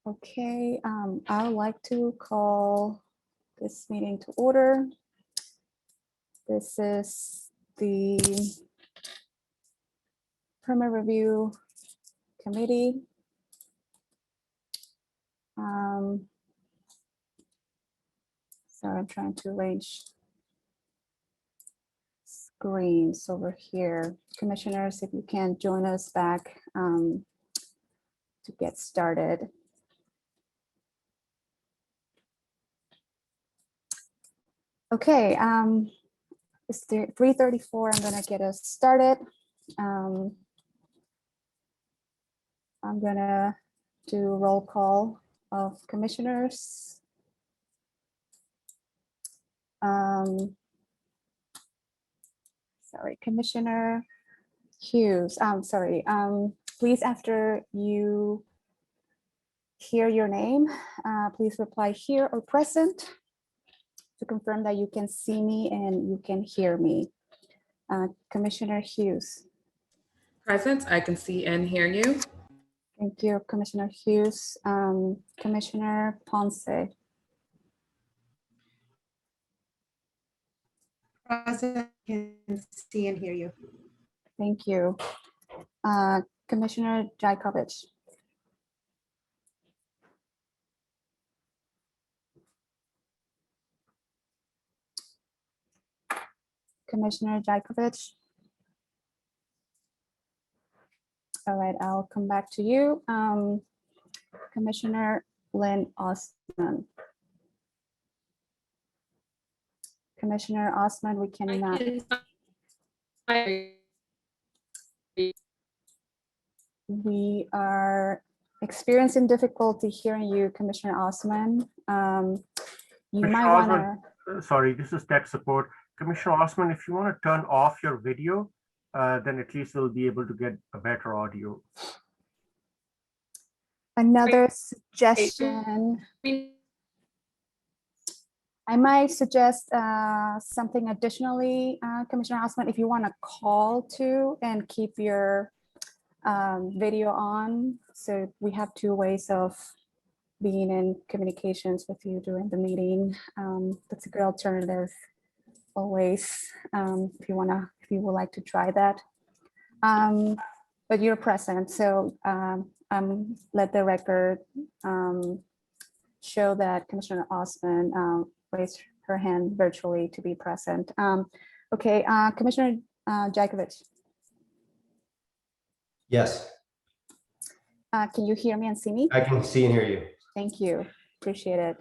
Okay, I would like to call this meeting to order. This is the permit review committee. Sorry, I'm trying to arrange screens over here. Commissioners, if you can join us back to get started. Okay, it's 3:34. I'm gonna get us started. I'm gonna do roll call of commissioners. Sorry, Commissioner Hughes. Sorry. Please, after you hear your name, please reply here or present to confirm that you can see me and you can hear me. Commissioner Hughes. Present, I can see and hear you. Thank you, Commissioner Hughes. Commissioner Ponce. Present, can see and hear you. Thank you. Commissioner Jajkovic. Commissioner Jajkovic. All right, I'll come back to you. Commissioner Lynn Osman. Commissioner Osman, we cannot. We are experiencing difficulty hearing you, Commissioner Osman. You might want to. Sorry, this is tech support. Commissioner Osman, if you want to turn off your video, then at least we'll be able to get a better audio. Another suggestion. I might suggest something additionally, Commissioner Osman, if you want to call to and keep your video on. So we have two ways of being in communications with you during the meeting. That's a good alternative always, if you would like to try that. But you're present, so let the record show that Commissioner Osman raised her hand virtually to be present. Okay, Commissioner Jajkovic. Yes. Can you hear me and see me? I can see and hear you. Thank you, appreciate it.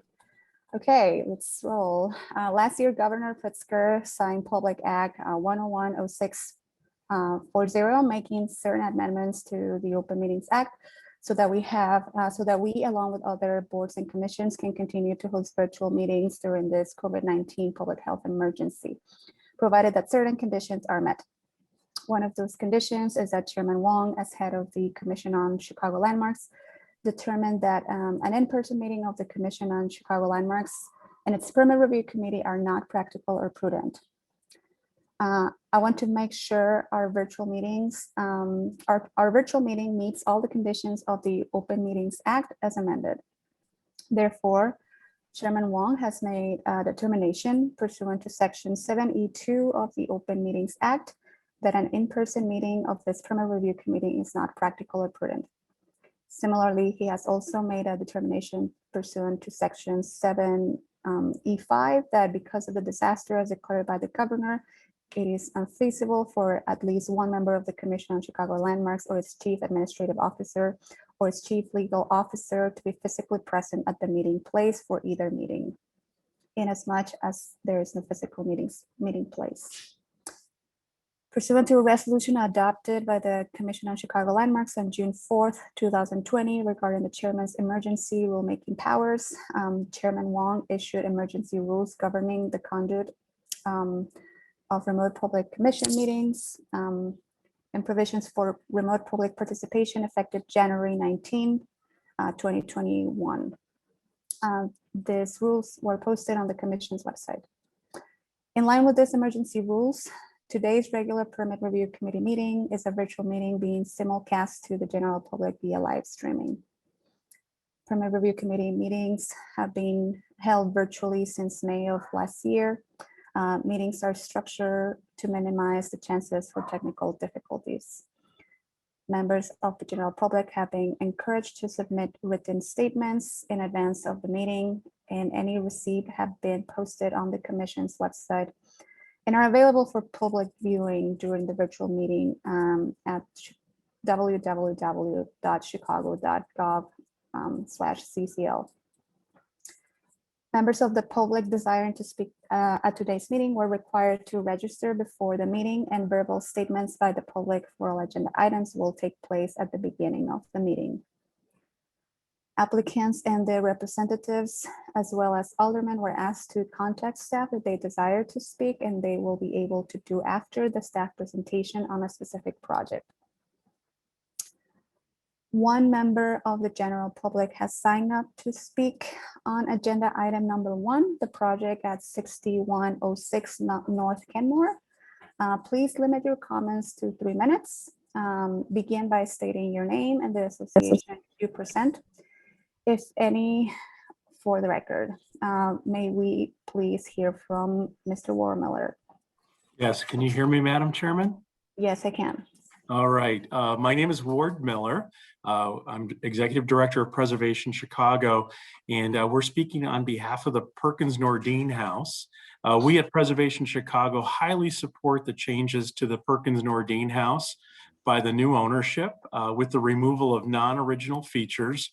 Okay, let's roll. Last year, Governor Pritzker signed Public Act 1010640, making certain amendments to the Open Meetings Act so that we, along with other boards and commissions, can continue to host virtual meetings during this COVID-19 public health emergency, provided that certain conditions are met. One of those conditions is that Chairman Wong, as head of the Commission on Chicago Landmarks, determined that an in-person meeting of the Commission on Chicago Landmarks and its permit review committee are not practical or prudent. I want to make sure our virtual meetings, our virtual meeting meets all the conditions of the Open Meetings Act as amended. Therefore, Chairman Wong has made a determination pursuant to Section 7E2 of the Open Meetings Act that an in-person meeting of this permit review committee is not practical or prudent. Similarly, he has also made a determination pursuant to Section 7E5 that because of the disaster as declared by the governor, it is unfeasible for at least one member of the Commission on Chicago Landmarks or its chief administrative officer or its chief legal officer to be physically present at the meeting place for either meeting, inasmuch as there is no physical meeting place. Pursuant to a resolution adopted by the Commission on Chicago Landmarks on June 4th, 2020, regarding the chairman's emergency rulemaking powers, Chairman Wong issued emergency rules governing the conduct of remote public commission meetings and provisions for remote public participation effective January 19, 2021. These rules were posted on the Commission's website. In line with these emergency rules, Today's regular permit review committee meeting is a virtual meeting being simulcast to the general public via live streaming. Permit review committee meetings have been held virtually since May of last year. Meetings are structured to minimize the chances for technical difficulties. Members of the general public have been encouraged to submit written statements in advance of the meeting, and any received have been posted on the commission's website and are available for public viewing during the virtual meeting at www.chicago.gov/CCL. Members of the public desiring to speak at today's meeting were required to register before the meeting, and verbal statements by the public for all agenda items will take place at the beginning of the meeting. Applicants and their representatives, as well as aldermen, were asked to contact staff if they desire to speak, and they will be able to do after the staff presentation on a specific project. One member of the general public has signed up to speak on agenda item number 1, the project at 6106 North Kenmore. Please limit your comments to 3 minutes. Begin by stating your name and the association you present, if any, for the record. May we please hear from Mr. Warmiller? Yes, can you hear me, Madam Chairman? Yes, I can. All right, my name is Ward Miller. I'm Executive Director of Preservation Chicago, and we're speaking on behalf of the Perkins Nordine House. We at Preservation Chicago highly support the changes to the Perkins Nordine House by the new ownership with the removal of non-original features,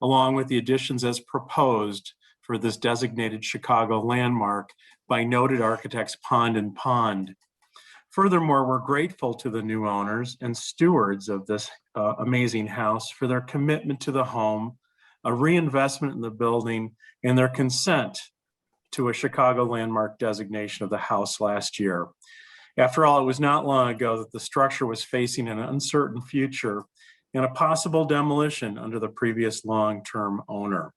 along with the additions as proposed for this designated Chicago landmark by noted architects Pond and Pond. Furthermore, we're grateful to the new owners and stewards of this amazing house for their commitment to the home, a reinvestment in the building, and their consent to a Chicago landmark designation of the house last year. After all, it was not long ago that the structure was facing an uncertain future and a possible demolition under the previous long-term owner.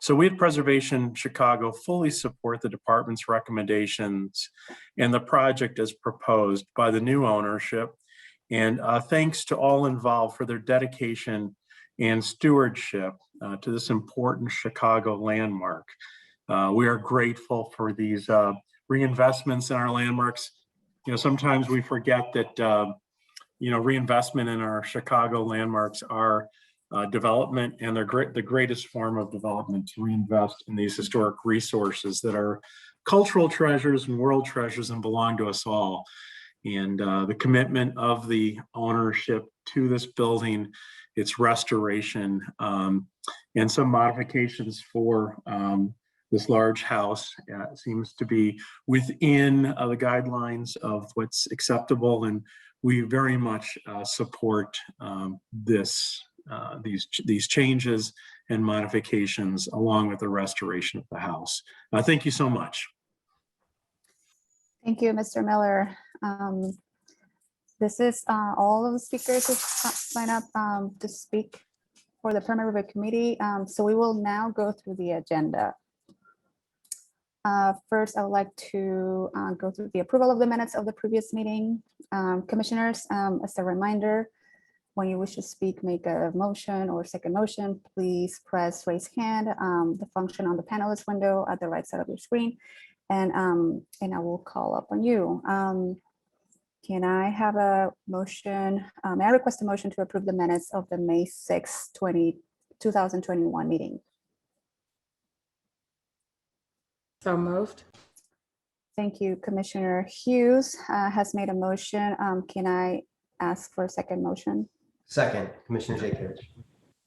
So we at Preservation Chicago fully support the department's recommendations and the project as proposed by the new ownership. And thanks to all involved for their dedication and stewardship to this important Chicago landmark. We are grateful for these reinvestments in our landmarks. You know, sometimes we forget that reinvestment in our Chicago landmarks are development, and they're the greatest form of development to reinvest in these historic resources that are cultural treasures and world treasures and belong to us all. And the commitment of the ownership to this building, its restoration, and some modifications for this large house seems to be within the guidelines of what's acceptable, and we very much support these changes and modifications along with the restoration of the house. Thank you so much. Thank you, Mr. Miller. This is all of the speakers who sign up to speak for the permit review committee. So we will now go through the agenda. First, I would like to go through the approval of the minutes of the previous meeting. Commissioners, as a reminder, when you wish to speak, make a motion or second motion, please press raise hand, the function on the panelist window at the right side of your screen, and I will call up on you. Can I have a motion? May I request a motion to approve the minutes of the May 6, 2021 meeting? So moved. Thank you. Commissioner Hughes has made a motion. Can I ask for a second motion? Second, Commissioner Jacobich.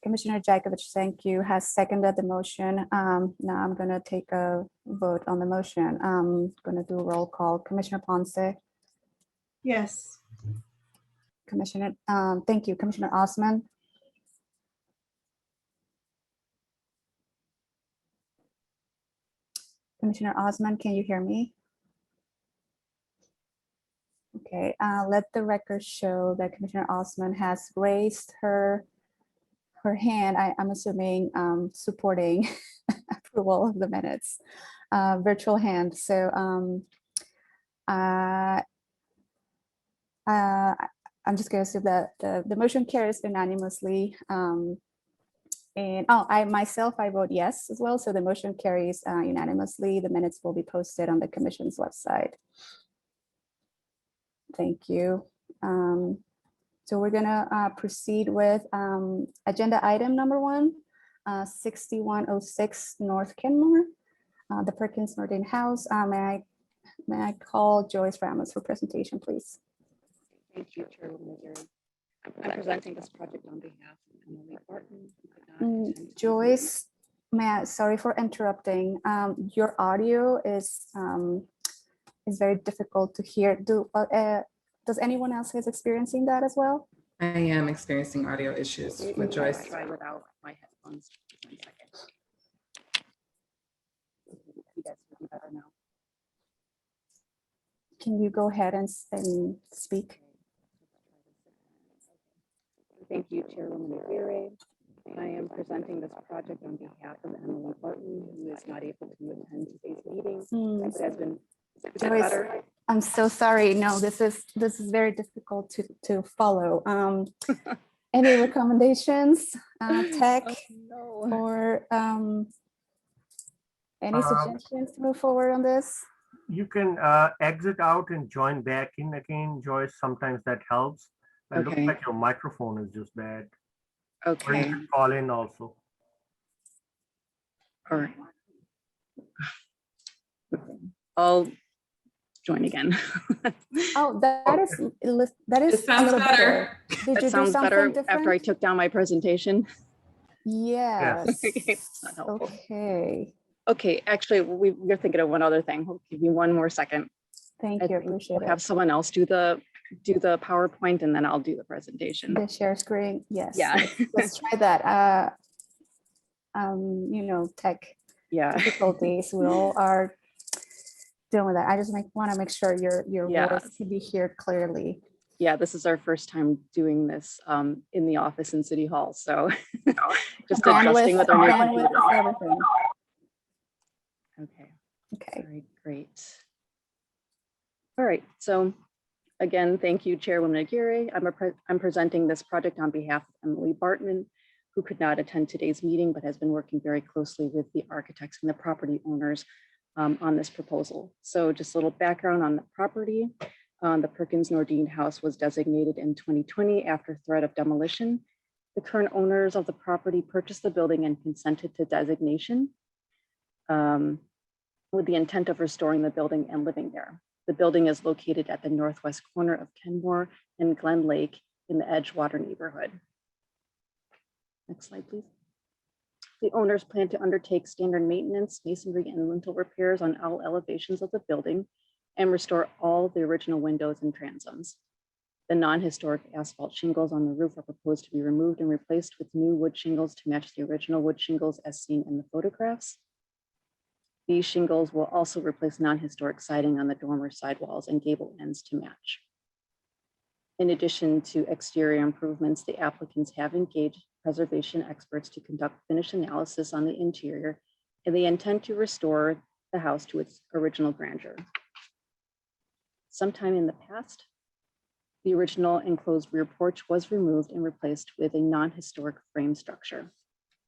Commissioner Jacobich, thank you, has seconded the motion. Now I'm going to take a vote on the motion. I'm going to do a roll call. Commissioner Ponce. Yes. Commissioner, thank you. Commissioner Osman. Commissioner Osman, can you hear me? Okay, let the record show that Commissioner Osman has raised her hand. I'm assuming supporting approval of the minutes, virtual hand. So I'm just going to assume that the motion carries unanimously. And I myself, I vote yes as well. So the motion carries unanimously. The minutes will be posted on the commission's website. Thank you. So we're gonna proceed with agenda item number 1, 6106 North Kenmore, the Perkins Norton House. May I call Joyce Ramos for presentation, please? Thank you, Chairwoman Gary. I'm presenting this project on behalf of Emily Barton. who could not attend today's Joyce, sorry for interrupting. Your audio is very difficult to hear. Does anyone else is experiencing that as well? I am experiencing audio issues meeting. with Joyce. Try without my headphones. 1 second. You guys will be better now. Can you go ahead and speak? Thank you, Chairwoman Gary. I am presenting this project on behalf of Emily Barton, who is not able to attend today's meeting. It has been Joyce, better. I'm so sorry. No, this is very difficult to follow. Any recommendations, tech, Oh, no. or any suggestions to move forward on this? You can exit out and join back in again, Joyce. Sometimes that helps. It looks Okay. like your microphone is just bad. Or you Okay, can call in also. all right. I'll join again. Oh, that is It a sounds little better. better. Did That you do sounds something better different? after I took down my presentation. Yes. It's not helpful. Okay. Okay, actually, we're thinking of one other thing. We'll give you 1 more second. Thank I you. think Appreciate we'll have it. someone else do the PowerPoint and then I'll do the presentation. The share screen. Yes. Yeah. Let's try that. Tech Yeah, difficulties. We all are dealing with that. I just want to make sure your Yeah. voice can be heard clearly. yeah, this is our first time doing this in the office in City Hall, so just adjusting with our new bandwidth computer. is everything. Okay, Okay. all right, great. All right, so again, thank you, Chairwoman Aguirre. I'm presenting this project on behalf of Emily Barton, who could not attend today's meeting, but has been working very closely with the architects and the property owners on this proposal. So just a little background on the property. The Perkins Nordine House was designated in 2020 after threat of demolition. The current owners of the property purchased the building and consented to designation with the intent of restoring the building and living there. The building is located at the northwest corner of Kenmore and Glen Lake in the Edgewater neighborhood. Next slide, please. The owners plan to undertake standard maintenance, masonry, and lintel repairs on all elevations of the building and restore all the original windows and transoms. The non-historic asphalt shingles on the roof are proposed to be removed and replaced with new wood shingles to match the original wood shingles as seen in the photographs. These shingles will also replace non-historic siding on the dormer sidewalls and gable ends to match. In addition to exterior improvements, the applicants have engaged preservation experts to conduct finish analysis on the interior, and they intend to restore the house to its original grandeur. Sometime in the past, the original enclosed rear porch was removed and replaced with a non-historic frame structure.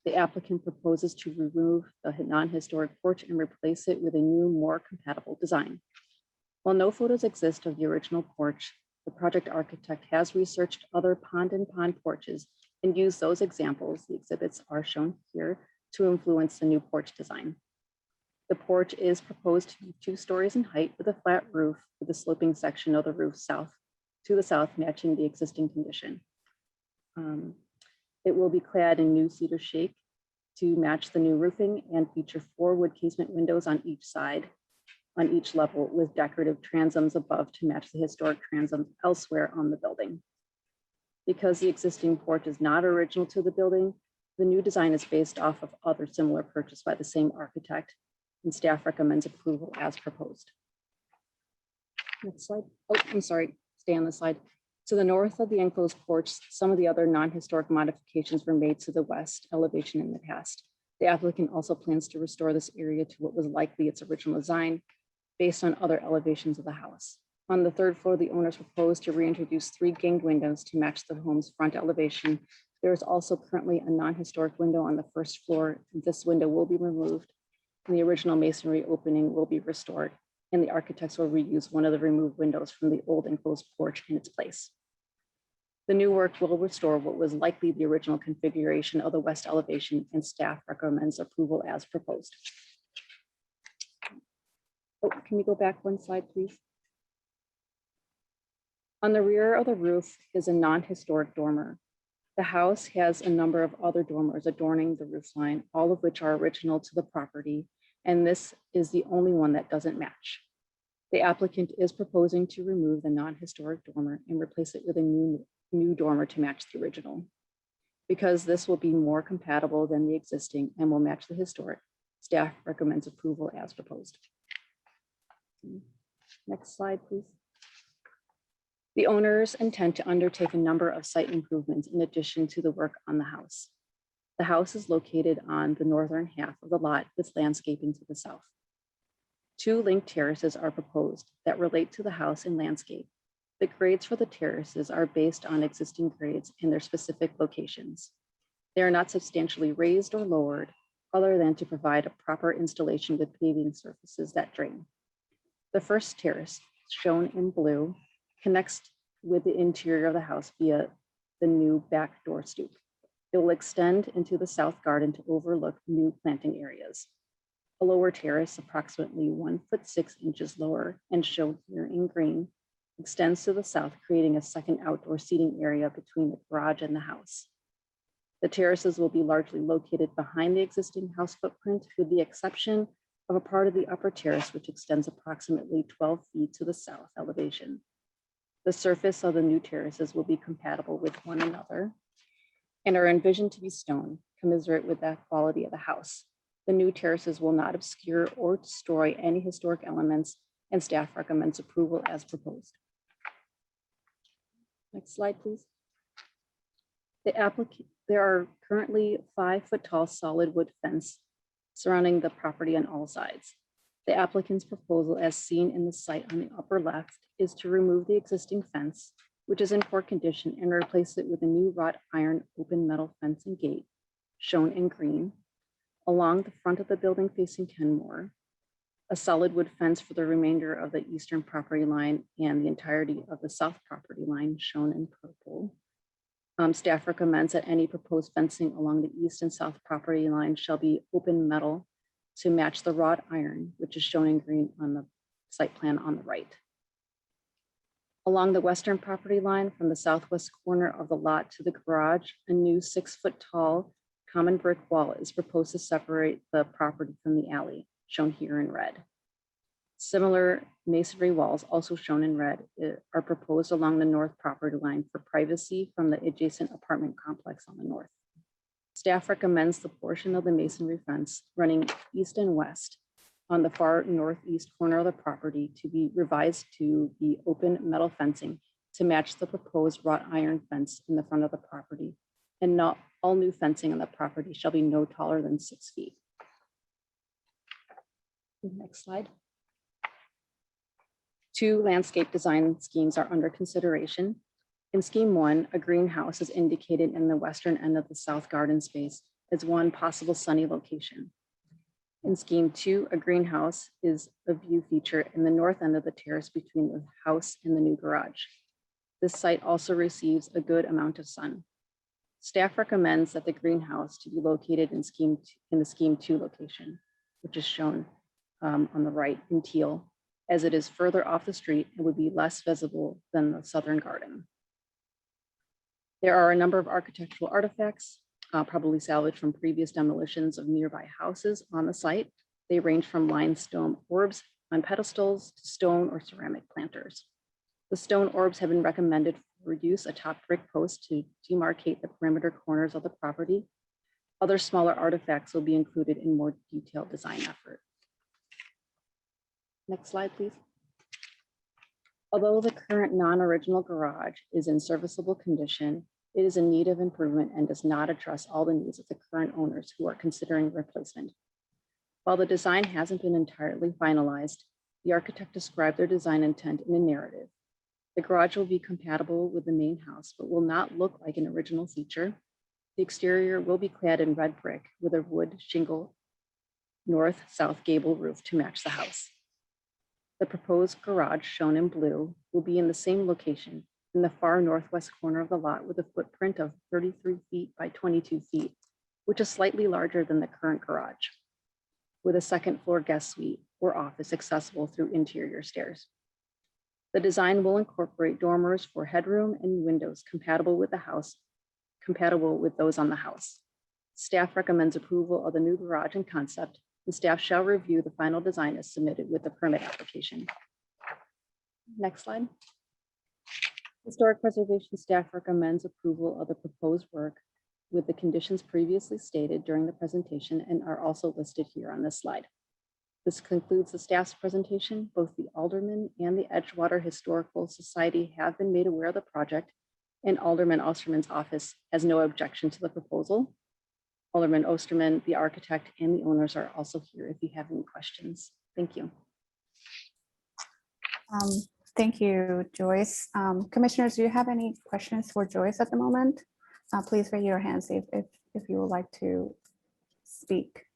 The applicant proposes to remove the non-historic porch and replace it with a new, more compatible design. While no photos exist of the original porch, the project architect has researched other pond and pond porches and used those examples, the exhibits are shown here, to influence the new porch design. The porch is proposed to be 2 stories in height with a flat roof with a sloping section of the roof to the south, matching the existing condition. It will be clad in new cedar shake to match the new roofing and feature 4 wood casement windows on each side, on each level, with decorative transoms above to match the historic transoms elsewhere on the building. Because the existing porch is not original to the building, the new design is based off of other similar purchased by the same architect, and staff recommends approval as proposed. Next slide. Oh, I'm sorry, stay on the slide. To the north of the enclosed porch, some of the other non-historic modifications were made to the west elevation in the past. The applicant also plans to restore this area to what was likely its original design based on other elevations of the house. On the third floor, the owners propose to reintroduce 3 ganged windows to match the home's front elevation. There is also currently a non-historic window on the first floor. This window will be removed, and the original masonry opening will be restored, and the architects will reuse one of the removed windows from the old enclosed porch in its place. The new work will restore what was likely the original configuration of the west elevation, and staff recommends approval as proposed. Oh, can you go back one slide, please? On the rear of the roof is a non-historic dormer. The house has a number of other dormers adorning the roof line, all of which are original to the property, and this is the only one that doesn't match. The applicant is proposing to remove the non-historic dormer and replace it with a new dormer to match the original. Because this will be more compatible than the existing and will match the historic, staff recommends approval as proposed. Next slide, please. The owners intend to undertake a number of site improvements in addition to the work on the house. The house is located on the northern half of the lot with landscaping to the south. 2 linked terraces are proposed that relate to the house and landscape. The grades for the terraces are based on existing grades and their specific locations. They are not substantially raised or lowered, other than to provide a proper installation with paving surfaces that drain. The first terrace, shown in blue, connects with the interior of the house via the new back door stoop. It will extend into the south garden to overlook new planting areas. A lower terrace, approximately 1'6" lower and shown here in green, extends to the south, creating a second outdoor seating area between the garage and the house. The terraces will be largely located behind the existing house footprint, with the exception of a part of the upper terrace, which extends approximately 12 feet to the south elevation. The surface of the new terraces will be compatible with one another and are envisioned to be stone, commensurate with the quality of the house. The new terraces will not obscure or destroy any historic elements, and staff recommends approval as proposed. Next slide, please. There are currently 5-foot-tall solid wood fence surrounding the property on all sides. The applicant's proposal, as seen in the site on the upper left, is to remove the existing fence, which is in poor condition, and replace it with a new wrought iron open metal fence and gate, shown in green, along the front of the building facing Kenmore, a solid wood fence for the remainder of the eastern property line and the entirety of the south property line, shown in purple. Staff recommends that any proposed fencing along the east and south property line shall be open metal to match the wrought iron, which is shown in green on the site plan on the right. Along the western property line from the southwest corner of the lot to the garage, a new 6-foot-tall common brick wall is proposed to separate the property from the alley, shown here in red. Similar masonry walls, also shown in red, are proposed along the north property line for privacy from the adjacent apartment complex on the north. Staff recommends the portion of the masonry fence running east and west on the far northeast corner of the property to be revised to be open metal fencing to match the proposed wrought iron fence in the front of the property. And not all new fencing on the property shall be no taller than 6 feet. Next slide. 2 landscape design schemes are under consideration. In scheme 1, a greenhouse is indicated in the western end of the south garden space as one possible sunny location. In scheme 2, a greenhouse is a view feature in the north end of the terrace between the house and the new garage. This site also receives a good amount of sun. Staff recommends that the greenhouse to be located in the scheme 2 location, which is shown on the right in teal, as it is further off the street and would be less visible than the southern garden. There are a number of architectural artifacts, probably salvaged from previous demolitions of nearby houses on the site. They range from limestone orbs on pedestals to stone or ceramic planters. The stone orbs have been recommended for use atop brick posts to demarcate the perimeter corners of the property. Other smaller artifacts will be included in more detailed design effort. Next slide, please. Although the current non-original garage is in serviceable condition, it is in need of improvement and does not address all the needs of the current owners who are considering replacement. While the design hasn't been entirely finalized, The architect described their design intent in a narrative. The garage will be compatible with the main house, but will not look like an original feature. The exterior will be clad in red brick with a wood shingle north-south gable roof to match the house. The proposed garage, shown in blue, will be in the same location in the far northwest corner of the lot with a footprint of 33 feet by 22 feet, which is slightly larger than the current garage, with a second floor guest suite or office accessible through interior stairs. The design will incorporate dormers for headroom and windows compatible with the house, compatible with those on the house. Staff recommends approval of the new garage and concept, and staff shall review the final design as submitted with the permit application. Next slide. Historic preservation staff recommends approval of the proposed work with the conditions previously stated during the presentation and are also listed here on this slide. This concludes the staff's presentation. Both the Alderman and the Edgewater Historical Society have been made aware of the project, and Alderman Osterman's office has no objection to the proposal. Alderman Osterman, the architect, and the owners are also here if you have any questions. Thank you. Thank you, Joyce. Commissioners, do you have any questions for Joyce at the moment? Please raise your hands if you would like to speak.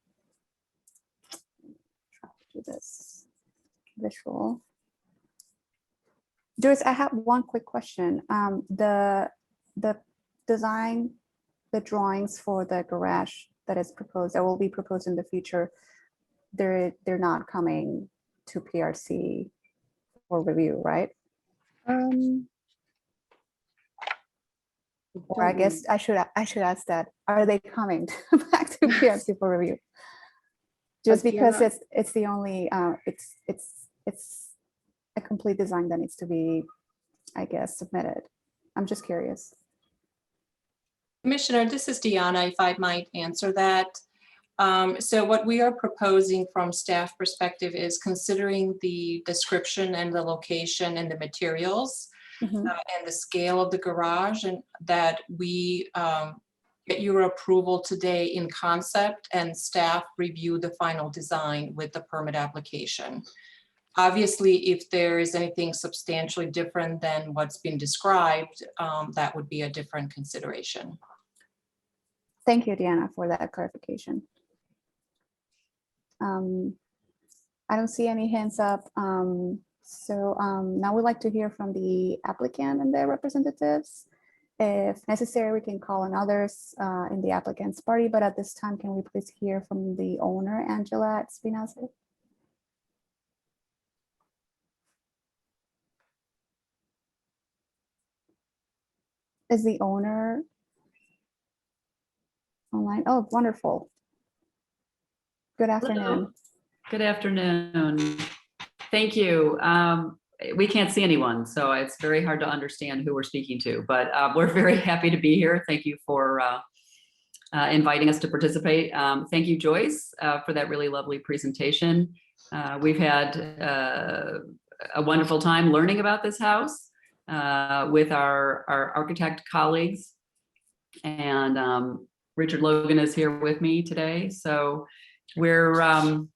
Try to do this visual. Joyce, I have one quick question. The design, the drawings for the garage that is proposed, that will be proposed in the future, they're not coming to PRC for review, right? Or I guess I should ask that. Are they coming back to PRC for review? Just because it's the only it's a complete design that needs to be, I guess, submitted. I'm just curious. Commissioner, this is Deanna, if I might answer that. So what we are proposing from staff perspective is considering the description and the location and the materials and the scale of the garage, and that we get your approval today in concept and staff review the final design with the permit application. Obviously, if there is anything substantially different than what's been described, that would be a different consideration. Thank you, Deanna, for that clarification. I don't see any hands up. So now we'd like to hear from the applicant and their representatives. If necessary, we can call on others in the applicant's party, but at this time, can we please hear from the owner, Angela Espinazo? Is the owner online? Oh, wonderful. Good afternoon. Hello. Good afternoon. Thank you. We can't see anyone, so it's very hard to understand who we're speaking to, but we're very happy to be here. Thank you for inviting us to participate. Thank you, Joyce, for that really lovely presentation. We've had a wonderful time learning about this house with our architect colleagues, and Richard Logan is here with me today. So we're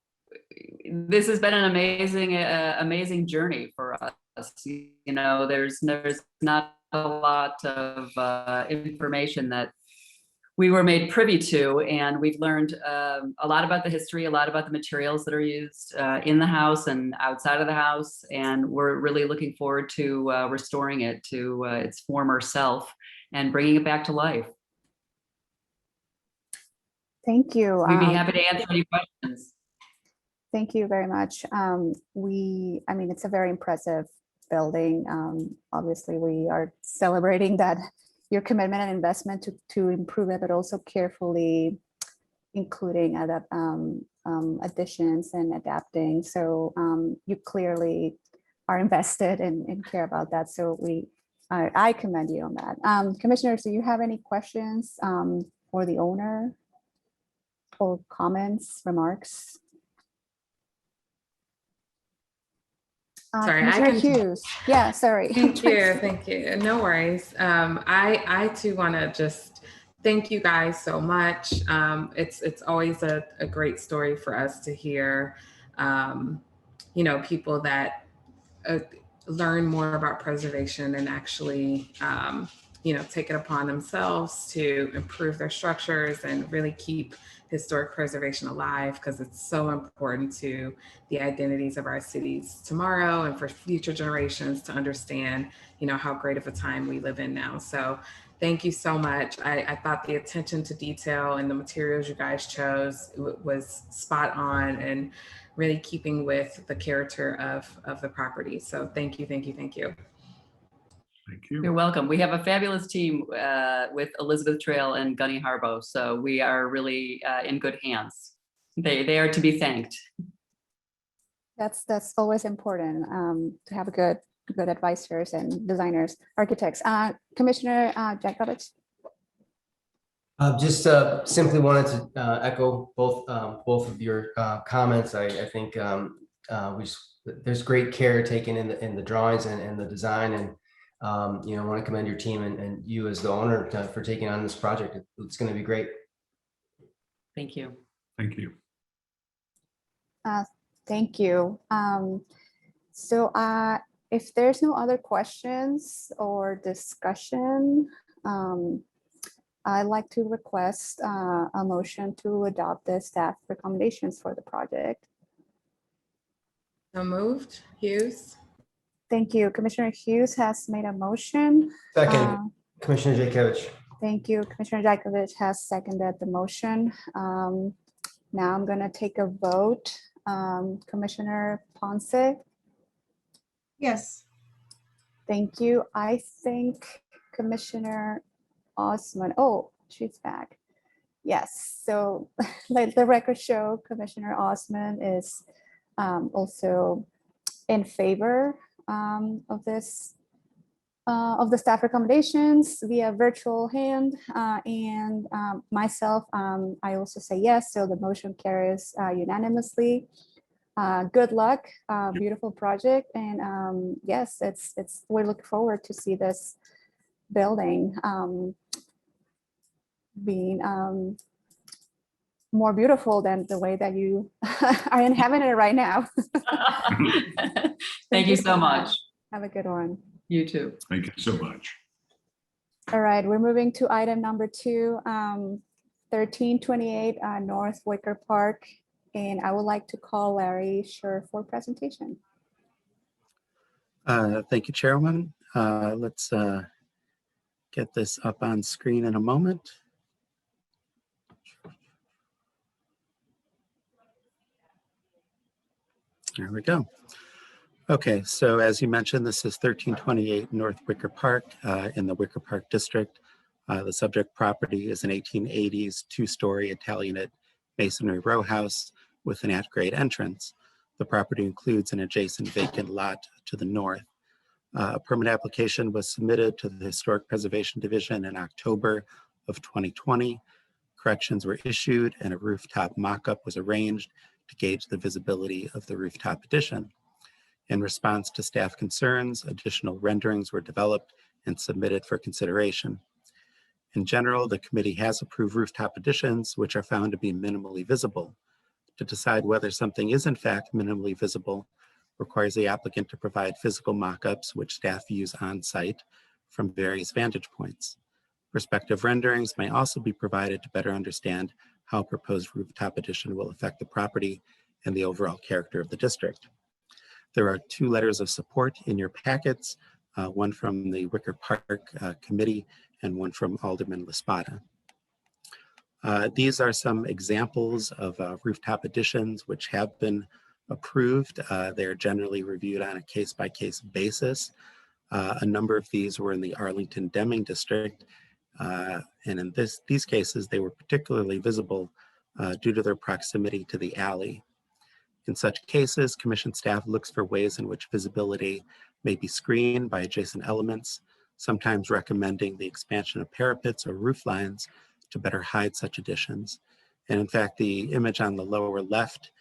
this has been an amazing journey for us. You know, there's not a lot of information that we were made privy to, and we've learned a lot about the history, a lot about the materials that are used in the house and outside of the house, and we're really looking forward to restoring it to its former self and bringing it back to life. Thank you. We'd be happy to answer any questions. Thank you very much. I mean, it's a very impressive building. Obviously, we are celebrating that your commitment and investment to improve it, but also carefully including other additions and adapting. So you clearly are invested and care about that. So I commend you on that. Commissioners, do you have any questions for the owner or comments, remarks? Sorry, Commissioner Hughes. Yeah, sorry. Thank you. No worries. I too want to just thank you guys so much. It's always a great story for us to hear. You people that learn more about preservation and actually, take it upon themselves to improve their structures and really keep historic preservation alive, because it's so important to the identities of our cities tomorrow and for future generations to understand, how great of a time we live in now. So thank you so much. I thought the attention to detail and the materials you guys chose was spot on and really keeping with the character of the property. So thank you, thank you, thank you. Thank you. You're welcome. We have a fabulous team with Elizabeth Trail and Gunny Harbo, so we are really in good hands. They are to be thanked. That's always important, to have good advisors and designers, architects. Commissioner Jakovich. Just simply wanted to echo both of your comments. I think there's great care taken in the drawings and the design, and want to commend your team and you as the owner for taking on this project. It's going to be great. Thank you. Thank you. Thank you. So if there's no other questions or discussion, I'd like to request a motion to adopt the staff recommendations for the project. So moved. Hughes. Thank you. Commissioner Hughes has made a motion. Second, Commissioner Jakovich. Thank you. Commissioner Jakovich has seconded the motion. Now I'm going to take a vote. Commissioner Ponce. Yes. Thank you. I think Commissioner Osman. Oh, she's back. Yes. So let the record show Commissioner Osman is also in favor of this of the staff recommendations via virtual hand, and myself, I also say yes. So the motion carries unanimously. Good luck, beautiful project, and yes, we're looking forward to see this building being more beautiful than the way that you are inhabiting it right now. Thank you so much. Have a good one. You too. Thank you so much. All right, we're moving to item number 2, 1328 North Wicker Park. And I would like to call Larry Scher for presentation. Thank you, Chairwoman. Let's get this up on screen in a moment. There we go. Okay, so as you mentioned, this is 1328 North Wicker Park in the Wicker Park District. The subject property is an 1880s 2-story Italianate masonry row house with an at-grade entrance. The property includes an adjacent vacant lot to the north. A permit application was submitted to the Historic Preservation Division in October of 2020. Corrections were issued and a rooftop mock-up was arranged to gauge the visibility of the rooftop addition. In response to staff concerns, additional renderings were developed and submitted for consideration. In general, the committee has approved rooftop additions, which are found to be minimally visible. To decide whether something is in fact minimally visible requires the applicant to provide physical mock-ups, which staff views on site from various vantage points. Prospective renderings may also be provided to better understand how a proposed rooftop addition will affect the property and the overall character of the district. There are 2 letters of support in your packets, one from the Wicker Park Committee and one from Alderman Laspada. These are some examples of rooftop additions which have been approved. They're generally reviewed on a case-by-case basis. A number of these were in the Arlington-Deming district, and in these cases, they were particularly visible due to their proximity to the alley. In such cases, commission staff looks for ways in which visibility may be screened by adjacent elements, sometimes recommending the expansion of parapets or roof lines to better hide such additions. And in fact, the image on the lower left,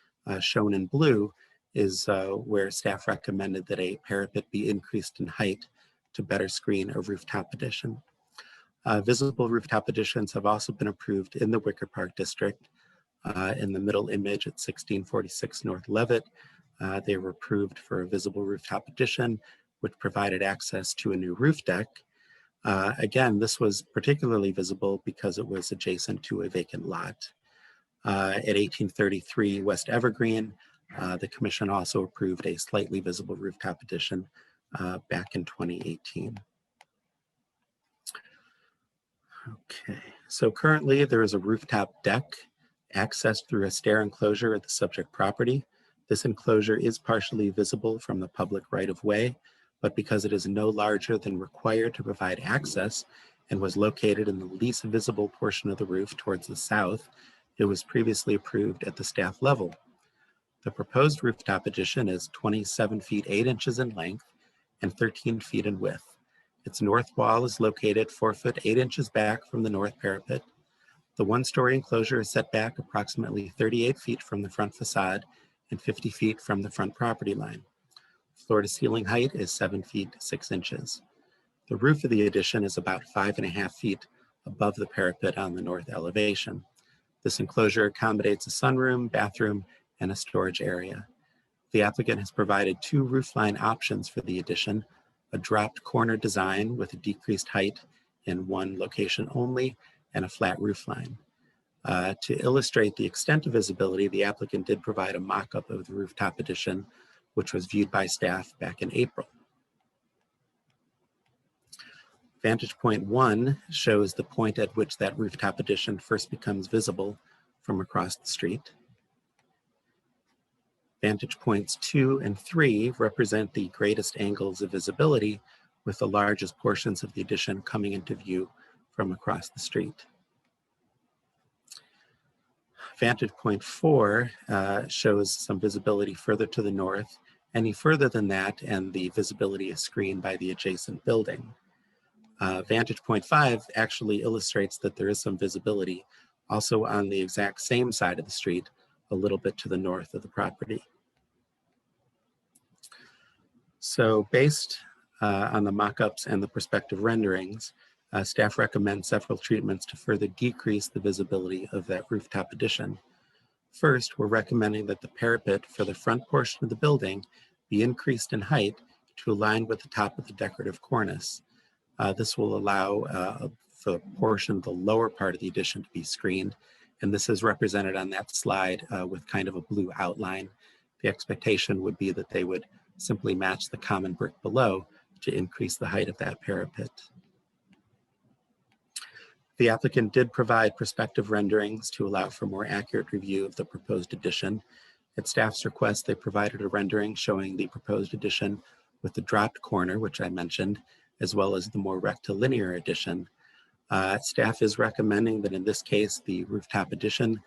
shown in blue, is where staff recommended that a parapet be increased in height to better screen a rooftop addition. Visible rooftop additions have also been approved in the Wicker Park District. In the middle image at 1646 North Levitt, They were approved for a visible rooftop addition, which provided access to a new roof deck. Again, this was particularly visible because it was adjacent to a vacant lot. At 1833 West Evergreen, the commission also approved a slightly visible rooftop addition back in 2018. Okay, so currently there is a rooftop deck accessed through a stair enclosure at the subject property. This enclosure is partially visible from the public right-of-way, but because it is no larger than required to provide access and was located in the least visible portion of the roof towards the south, it was previously approved at the staff level. The proposed rooftop addition is 27 feet 8 inches in length and 13 feet in width. Its north wall is located 4 foot 8 inches back from the north parapet. The one-story enclosure is set back approximately 38 feet from the front facade and 50 feet from the front property line. Floor to ceiling height is 7 feet 6 inches. The roof of the addition is about 5.5 feet above the parapet on the north elevation. This enclosure accommodates a sunroom, bathroom, and a storage area. The applicant has provided 2 roofline options for the addition: a dropped corner design with a decreased height in one location only, and a flat roofline. To illustrate the extent of visibility, the applicant did provide a mock-up of the rooftop addition, which was viewed by staff back in April. Vantage point 1 shows the point at which that rooftop addition first becomes visible from across the street. Vantage points 2 and 3 represent the greatest angles of visibility, with the largest portions of the addition coming into view from across the street. Vantage point 4 shows some visibility further to the north. Any further than that, and the visibility is screened by the adjacent building. Vantage point 5 actually illustrates that there is some visibility also on the exact same side of the street, a little bit to the north of the property. So based on the mock-ups and the prospective renderings, staff recommends several treatments to further decrease the visibility of that rooftop addition. First, we're recommending that the parapet for the front portion of the building be increased in height to align with the top of the decorative cornice. This will allow for a portion of the lower part of the addition to be screened, and this is represented on that slide with kind of a blue outline. The expectation would be that they would simply match the common brick below to increase the height of that parapet. The applicant did provide prospective renderings to allow for more accurate review of the proposed addition. At staff's request, they provided a rendering showing the proposed addition with the dropped corner, which I mentioned, as well as the more rectilinear addition. Staff is recommending that in this case, the rooftop addition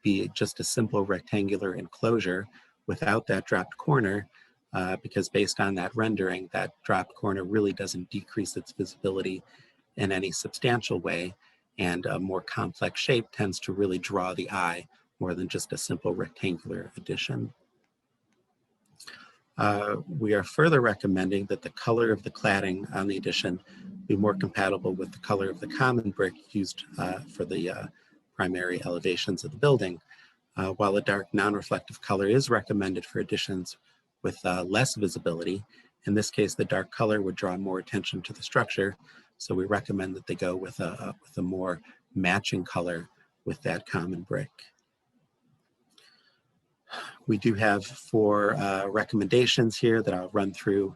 be just a simple rectangular enclosure without that dropped corner, because based on that rendering, that dropped corner really doesn't decrease its visibility in any substantial way, and a more complex shape tends to really draw the eye more than just a simple rectangular addition. We are further recommending that the color of the cladding on the addition be more compatible with the color of the common brick used for the primary elevations of the building. While a dark non-reflective color is recommended for additions with less visibility, in this case, the dark color would draw more attention to the structure. So we recommend that they go with a more matching color with that common brick. We do have 4 recommendations here that I'll run through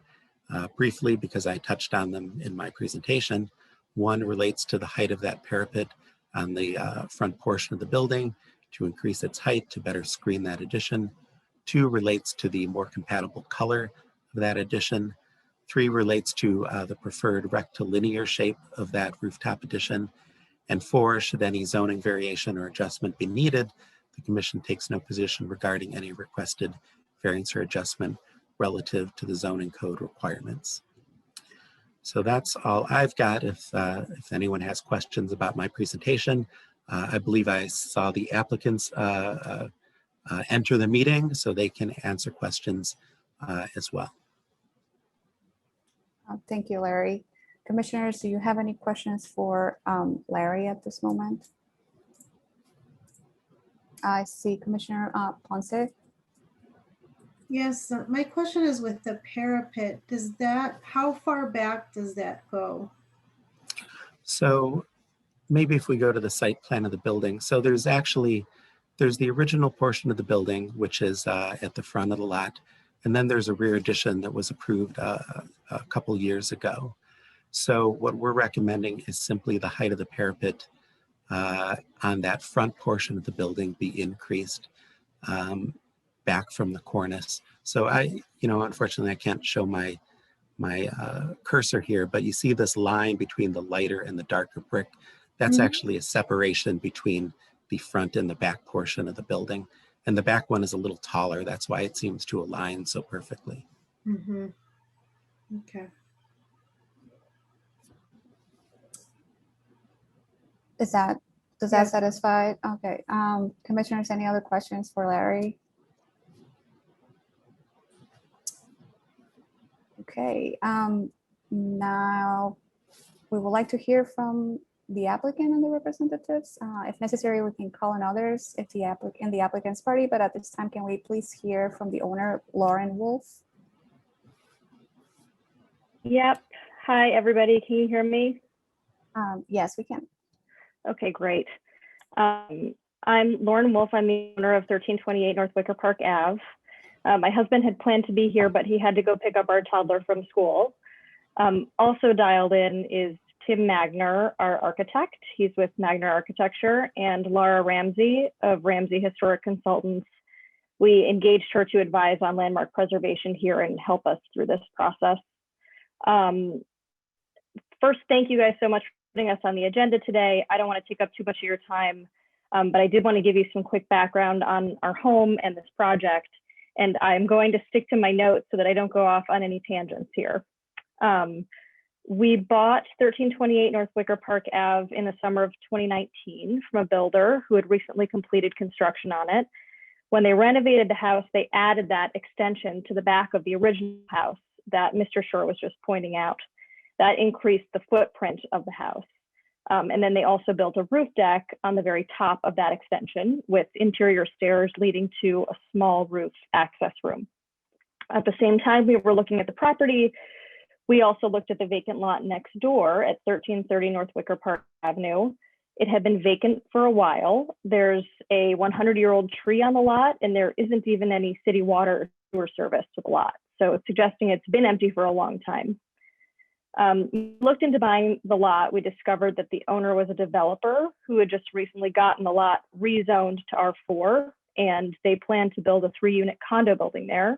briefly because I touched on them in my presentation. One relates to the height of that parapet on the front portion of the building to increase its height to better screen that addition. 2 relates to the more compatible color of that addition. 3 relates to the preferred rectilinear shape of that rooftop addition. And 4, should any zoning variation or adjustment be needed, the Commission takes no position regarding any requested variance or adjustment relative to the zoning code requirements. So that's all I've got. If anyone has questions about my presentation, I believe I saw the applicants enter the meeting, so they can answer questions as well. Thank you, Larry. Commissioners, do you have any questions for Larry at this moment? I see Commissioner Ponce. Yes, my question is with the parapet, how far back does that go? So maybe if we go to the site plan of the building, so there's the original portion of the building, which is at the front of the lot. And then there's a rear addition that was approved a couple years ago. So what we're recommending is simply the height of the parapet on that front portion of the building be increased back from the cornice. So unfortunately I can't show my cursor here, but you see this line between the lighter and the darker brick. That's actually a separation between the front and the back portion of the building. And the back one is a little taller. That's why it seems to align so perfectly. Okay. Does that satisfy? Okay. Commissioners, any other questions for Larry? Okay. Now we would like to hear from the applicant and the representatives. If necessary, we can call on others if the applicant's party, but at this time, can we please hear from the owner, Lauren Wolf? Yep. Hi, everybody. Can you hear me? Yes, we can. Okay, great. I'm Lauren Wolf. I'm the owner of 1328 North Wicker Park Ave. My husband had planned to be here, but he had to go pick up our toddler from school. Also dialed in is Tim Magner, our architect. He's with Magner Architecture, and Laura Ramsey of Ramsey Historic Consultants. We engaged her to advise on landmark preservation here and help us through this process. First, thank you guys so much for putting us on the agenda today. I don't want to take up too much of your time, but I did want to give you some quick background on our home and this project. And I'm going to stick to my notes so that I don't go off on any tangents here. We bought 1328 North Wicker Park Ave in the summer of 2019 from a builder who had recently completed construction on it. When they renovated the house, they added that extension to the back of the original house that Mr. Shore was just pointing out. That increased the footprint of the house. And then they also built a roof deck on the very top of that extension with interior stairs leading to a small roof access room. At the same time we were looking at the property, we also looked at the vacant lot next door at 1330 North Wicker Park Avenue. It had been vacant for a while. There's a 100-year-old tree on the lot, and there isn't even any city water or sewer service to the lot. So it's suggesting it's been empty for a long time. We looked into buying the lot. We discovered that the owner was a developer who had just recently gotten the lot rezoned to R4, and they planned to build a 3-unit condo building there.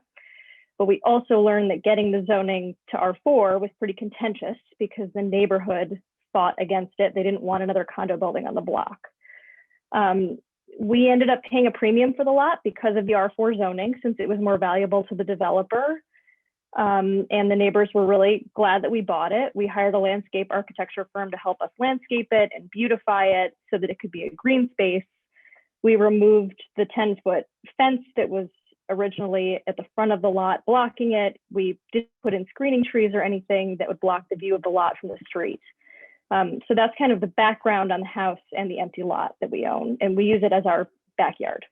But we also learned that getting the zoning to R4 was pretty contentious because the neighborhood fought against it. They didn't want another condo building on the block. We ended up paying a premium for the lot because of the R4 zoning, since it was more valuable to the developer. And the neighbors were really glad that we bought it. We hired a landscape architecture firm to help us landscape it and beautify it so that it could be a green space. We removed the 10-foot fence that was originally at the front of the lot blocking it. We didn't put in screening trees or anything that would block the view of the lot from the street. So that's kind of the background on the house and the empty lot that we own, and we use it as our backyard.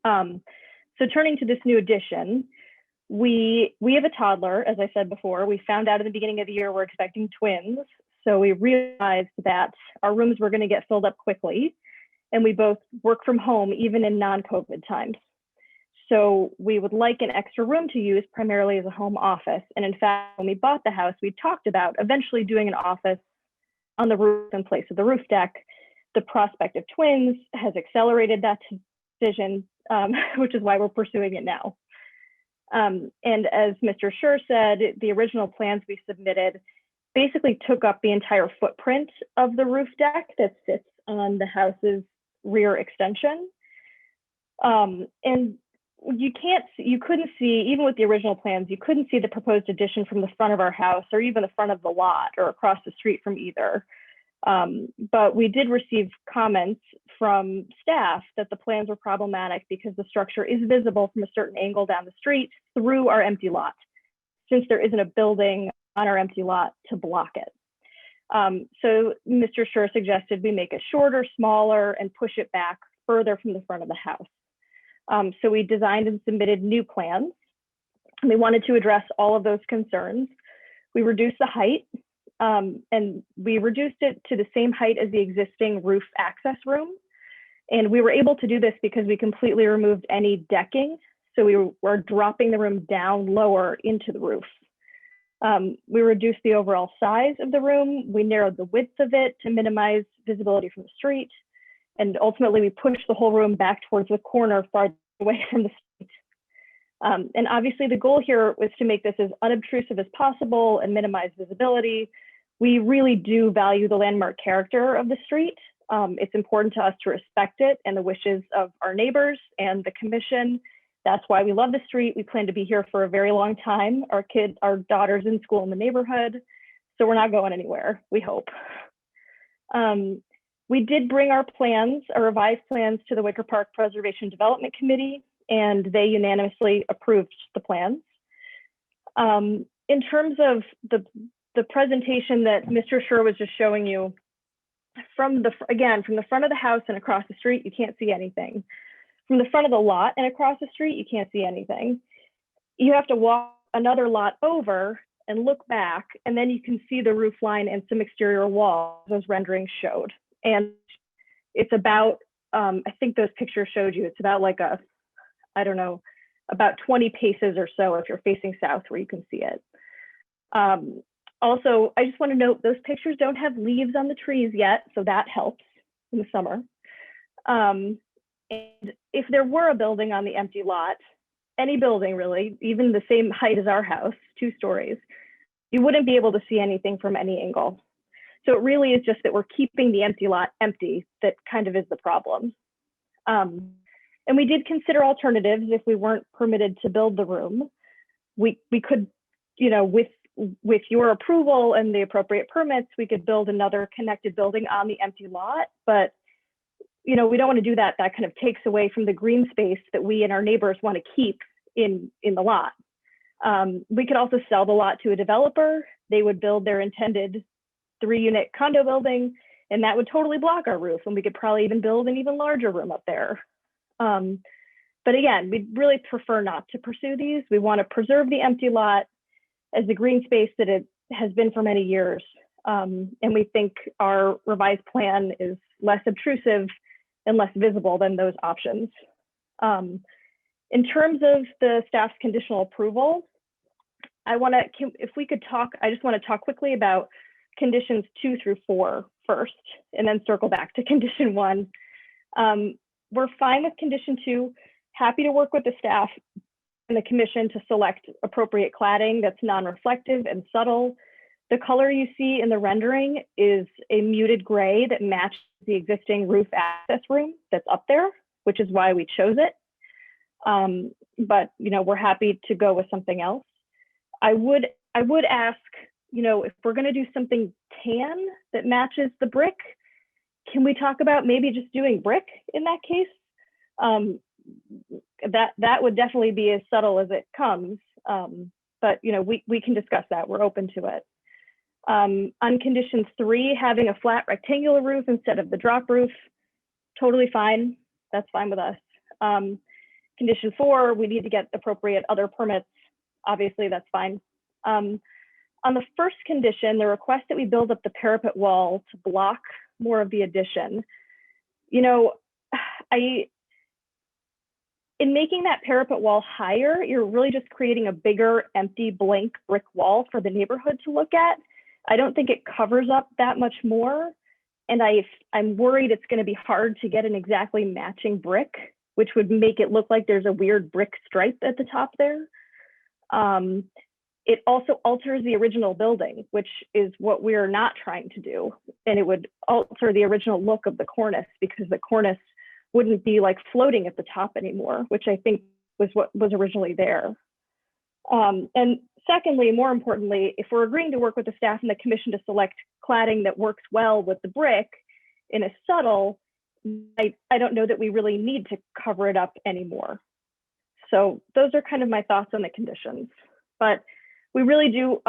So turning to this new addition, we have a toddler, as I said before. We found out at the beginning of the year we're expecting twins. So we realized that our rooms were going to get filled up quickly, and we both work from home even in non-COVID times. So we would like an extra room to use primarily as a home office. And in fact, when we bought the house, we talked about eventually doing an office on the roof in place of the roof deck. The prospect of twins has accelerated that decision, which is why we're pursuing it now. And as Mr. Schur said, the original plans we submitted basically took up the entire footprint of the roof deck that sits on the house's rear extension. And you couldn't see, even with the original plans, you couldn't see the proposed addition from the front of our house or even the front of the lot or across the street from either. But we did receive comments from staff that the plans were problematic because the structure is visible from a certain angle down the street through our empty lot, since there isn't a building on our empty lot to block it. So Mr. Schur suggested we make it shorter, smaller, and push it back further from the front of the house. So we designed and submitted new plans. And we wanted to address all of those concerns. We reduced the height, and we reduced it to the same height as the existing roof access room. And we were able to do this because we completely removed any decking. So we were dropping the room down lower into the roof. We reduced the overall size of the room. We narrowed the width of it to minimize visibility from the street. And ultimately we pushed the whole room back towards the corner far away from the street. And obviously the goal here was to make this as unobtrusive as possible and minimize visibility. We really do value the landmark character of the street. It's important to us to respect it and the wishes of our neighbors and the commission. That's why we love the street. We plan to be here for a very long time. Our daughter's in school in the neighborhood, so we're not going anywhere, we hope. We did bring our revised plans to the Wicker Park Preservation Development Committee, and they unanimously approved the plans. In terms of the presentation that Mr. Schur was just showing you, from the front of the house and across the street, you can't see anything. From the front of the lot and across the street, you can't see anything. You have to walk another lot over and look back, and then you can see the roof line and some exterior walls those renderings showed. And it's about, I think those pictures showed you, it's about like about 20 paces or so if you're facing south where you can see it. Also, I just want to note those pictures don't have leaves on the trees yet, so that helps in the summer. And if there were a building on the empty lot, any building really, even the same height as our house, 2 stories, you wouldn't be able to see anything from any angle. So it really is just that we're keeping the empty lot empty that kind of is the problem. And we did consider alternatives if we weren't permitted to build the room. We could, with your approval and the appropriate permits, we could build another connected building on the empty lot, but we don't want to do that. That kind of takes away from the green space that we and our neighbors want to keep in the lot. We could also sell the lot to a developer. They would build their intended 3-unit condo building, and that would totally block our roof, and we could probably even build an even larger room up there. But again, we'd really prefer not to pursue these. We want to preserve the empty lot as the green space that it has been for many years. And we think our revised plan is less obtrusive and less visible than those options. In terms of the staff's conditional approval, I just want to talk quickly about conditions 2 through 4 first, and then circle back to condition 1. We're fine with condition 2, happy to work with the staff and the commission to select appropriate cladding that's non-reflective and subtle. The color you see in the rendering is a muted gray that matches the existing roof access room that's up there, which is why we chose it. But we're happy to go with something else. I would ask, if we're going to do something tan that matches the brick, can we talk about maybe just doing brick in that case? That would definitely be as subtle as it comes. But we can discuss that. We're open to it. On condition 3, having a flat rectangular roof instead of the drop roof, totally fine. That's fine with us. Condition 4, we need to get appropriate other permits. Obviously, that's fine. On the first condition, the request that we build up the parapet wall to block more of the addition, in making that parapet wall higher, you're really just creating a bigger, empty, blank brick wall for the neighborhood to look at. I don't think it covers up that much more. And I'm worried it's going to be hard to get an exactly matching brick, which would make it look like there's a weird brick stripe at the top there. It also alters the original building, which is what we're not trying to do. And it would alter the original look of the cornice, because the cornice wouldn't be like floating at the top anymore, which I think was what was originally there. And secondly, more importantly, if we're agreeing to work with the staff and the commission to select cladding that works well with the brick in a subtle, I don't know that we really need to cover it up anymore. So those are kind of my thoughts on the conditions. But we really do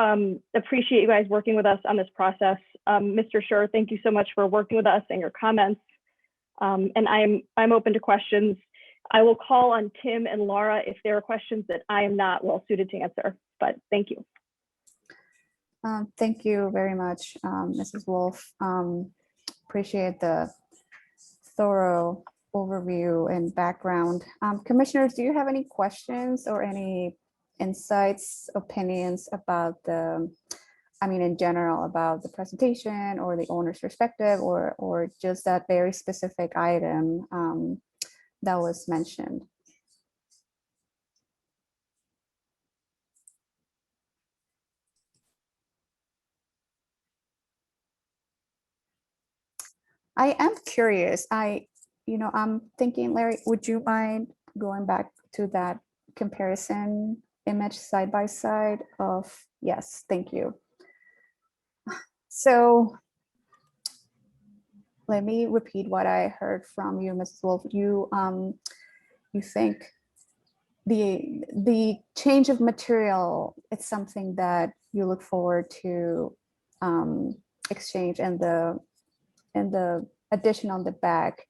appreciate you guys working with us on this process. Mr. Schur, thank you so much for working with us and your comments. And I'm open to questions. I will call on Tim and Laura if there are questions that I am not well suited to answer, but thank you. Thank you very much, Mrs. Wolf. Appreciate the thorough overview and background. Commissioners, do you have any questions or any insights, opinions about in general, about the presentation or the owner's perspective, or just that very specific item that was mentioned? I am curious. I'm thinking, Larry, would you mind going back to that comparison image side by side of, yes, thank you. So let me repeat what I heard from you, Mrs. Wolf. You think the change of material, it's something that you look forward to exchange, and the addition on the back,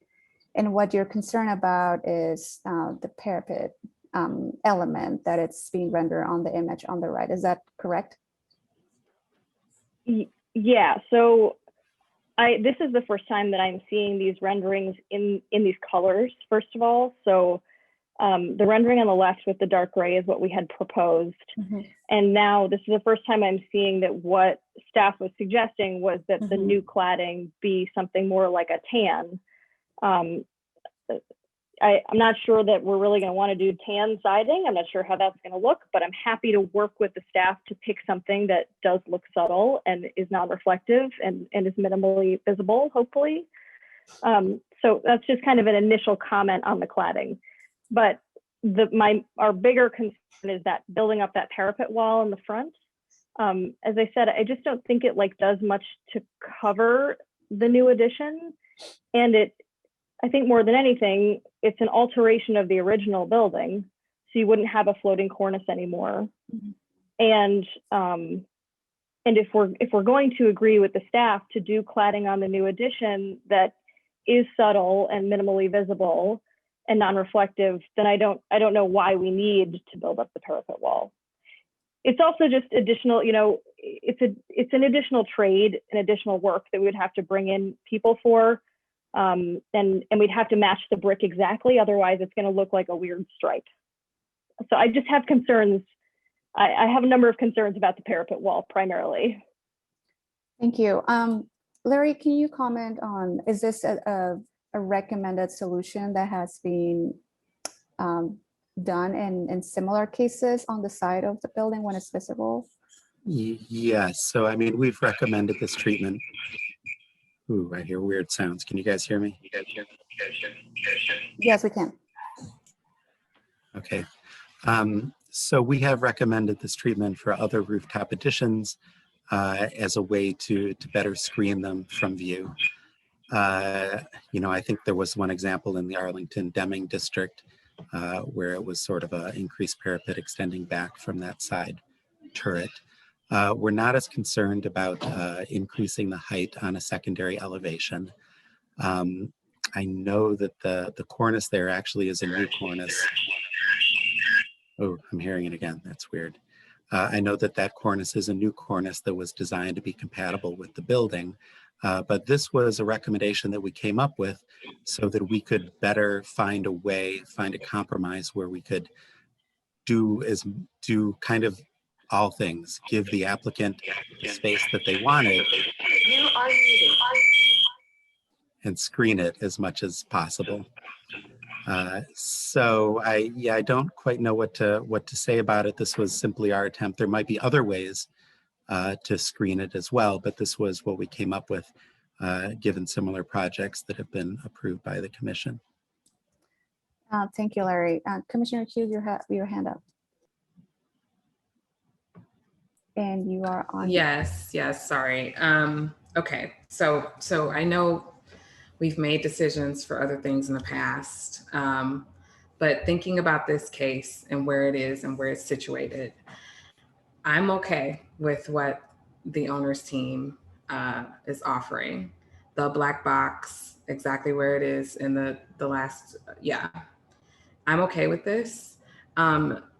and what you're concerned about is the parapet element that it's being rendered on the image on the right. Is that correct? Yeah, so this is the first time that I'm seeing these renderings in these colors, first of all. So the rendering on the left with the dark gray is what we had proposed. Mm-hmm. And now this is the first time I'm seeing that what staff was suggesting was that mm-hmm. the new cladding be something more like a tan. I'm not sure that we're really going to want to do tan siding. I'm not sure how that's going to look, but I'm happy to work with the staff to pick something that does look subtle and is non-reflective and is minimally visible, hopefully. So that's just kind of an initial comment on the cladding. But our bigger concern is that building up that parapet wall in the front. As I said, I just don't think it does much to cover the new addition. And I think more than anything, it's an alteration of the original building. So you wouldn't have a floating cornice anymore. Mm-hmm. And if we're going to agree with the staff to do cladding on the new addition that is subtle and minimally visible and non-reflective, then I don't know why we need to build up the parapet wall. It's also just additional, it's an additional trade and additional work that we would have to bring in people for. And we'd have to match the brick exactly, otherwise it's going to look like a weird stripe. So I just have concerns. I have a number of concerns about the parapet wall primarily. Thank you. Larry, can you comment on, is this a recommended solution that has been done in similar cases on the side of the building when it's visible? Yes, so we've recommended this treatment. Ooh, I hear weird sounds. Can you guys hear me? Yes, we can. Okay. So we have recommended this treatment for other rooftop additions as a way to better screen them from view. I think there was one example in the Arlington Deming district where it was sort of an increased parapet extending back from that side turret. We're not as concerned about increasing the height on a secondary elevation. I know that the cornice there actually is a new cornice. Oh, I'm hearing it again. That's weird. I know that cornice is a new cornice that was designed to be compatible with the building. But this was a recommendation that we came up with so that we could better find a compromise where we could do kind of all things, give the applicant the space that they wanted and screen it as much as possible. So I don't quite know what to say about it. This was simply our attempt. There might be other ways to screen it as well, but this was what we came up with given similar projects that have been approved by the commission. Thank you, Larry. Commissioner Hughes, your hand up. And you are on. Yes, sorry. Okay, so I know we've made decisions for other things in the past, but thinking about this case and where it is and where it's situated, I'm okay with what the owner's team is offering. The black box, exactly where it is in the last, I'm okay with this.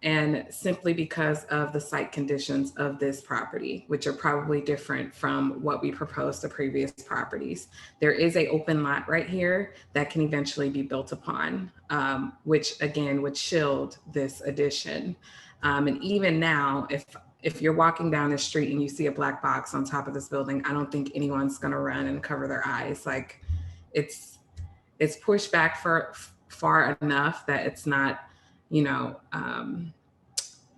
And simply because of the site conditions of this property, which are probably different from what we proposed to previous properties. There is an open lot right here that can eventually be built upon, which again would shield this addition. And even now, if you're walking down the street and you see a black box on top of this building, I don't think anyone's gonna run and cover their eyes. Like it's pushed back for far enough that it's not, you know,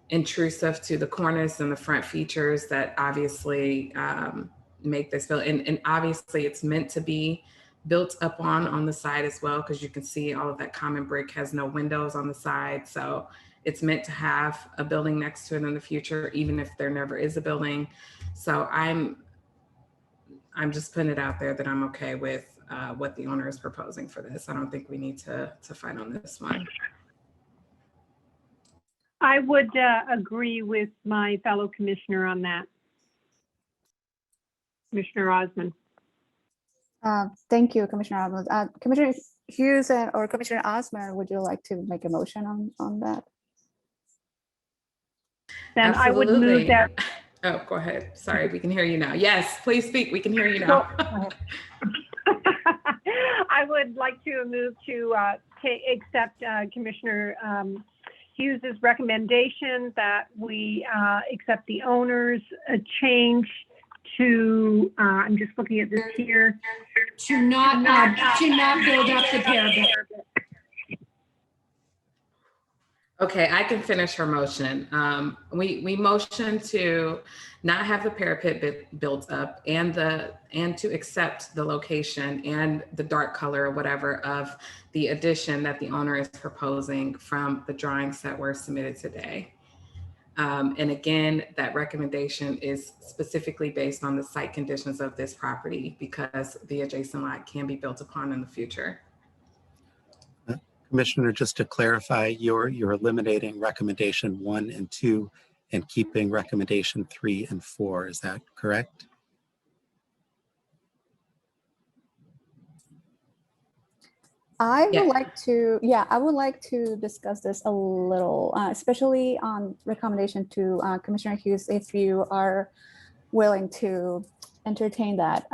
intrusive to the cornice and the front features that obviously make this build. And obviously it's meant to be built up on the side as well, because you can see all of that common brick has no windows on the side. So it's meant to have a building next to it in the future, even if there never is a building. So I'm just putting it out there that I'm okay with what the owner is proposing for this. I don't think we need to fight on this one. I would agree with my fellow commissioner on that. Commissioner Osmond. Thank you, Commissioner Osmond. Commissioner Hughes or Commissioner Osmond, would you like to make a motion on that? Then I would move that. Oh, go ahead. Sorry, we can hear you now. Yes, please speak. We can hear you now. I would like to move to accept Commissioner Hughes's recommendation that we accept the owner's change to, I'm just looking at this here, to not build up the parapet. Okay, I can finish her motion. We motion to not have the parapet built up and to accept the location and the dark color or whatever of the addition that the owner is proposing from the drawings that were submitted today. And again, that recommendation is specifically based on the site conditions of this property because the adjacent lot can be built upon in the future. Commissioner, just to clarify, you're eliminating recommendation 1 and 2 and keeping recommendation 3 and 4. Is that correct? I would like to, I would like to discuss this a little, especially on recommendation to Commissioner Hughes, if you are willing to entertain that.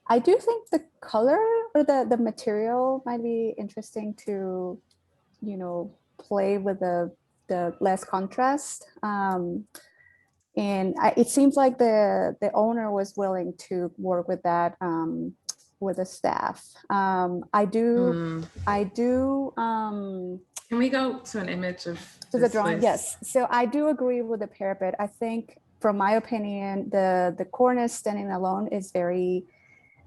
I do think the color or the material might be interesting to, play with the less contrast. And it seems like the owner was willing to work with that with the staff. I do. Can we go to an image of the drawing? Yes. So I do agree with the parapet. I think, from my opinion, the cornice standing alone is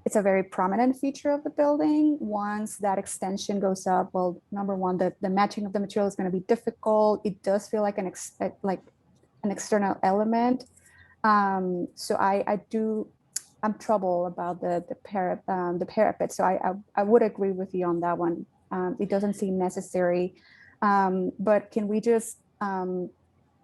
it's a very prominent feature of the building. Once that extension goes up, well, number one, the matching of the material is going to be difficult. It does feel like an external element. So I'm troubled about the parapet. So I would agree with you on that one. It doesn't seem necessary. But can we just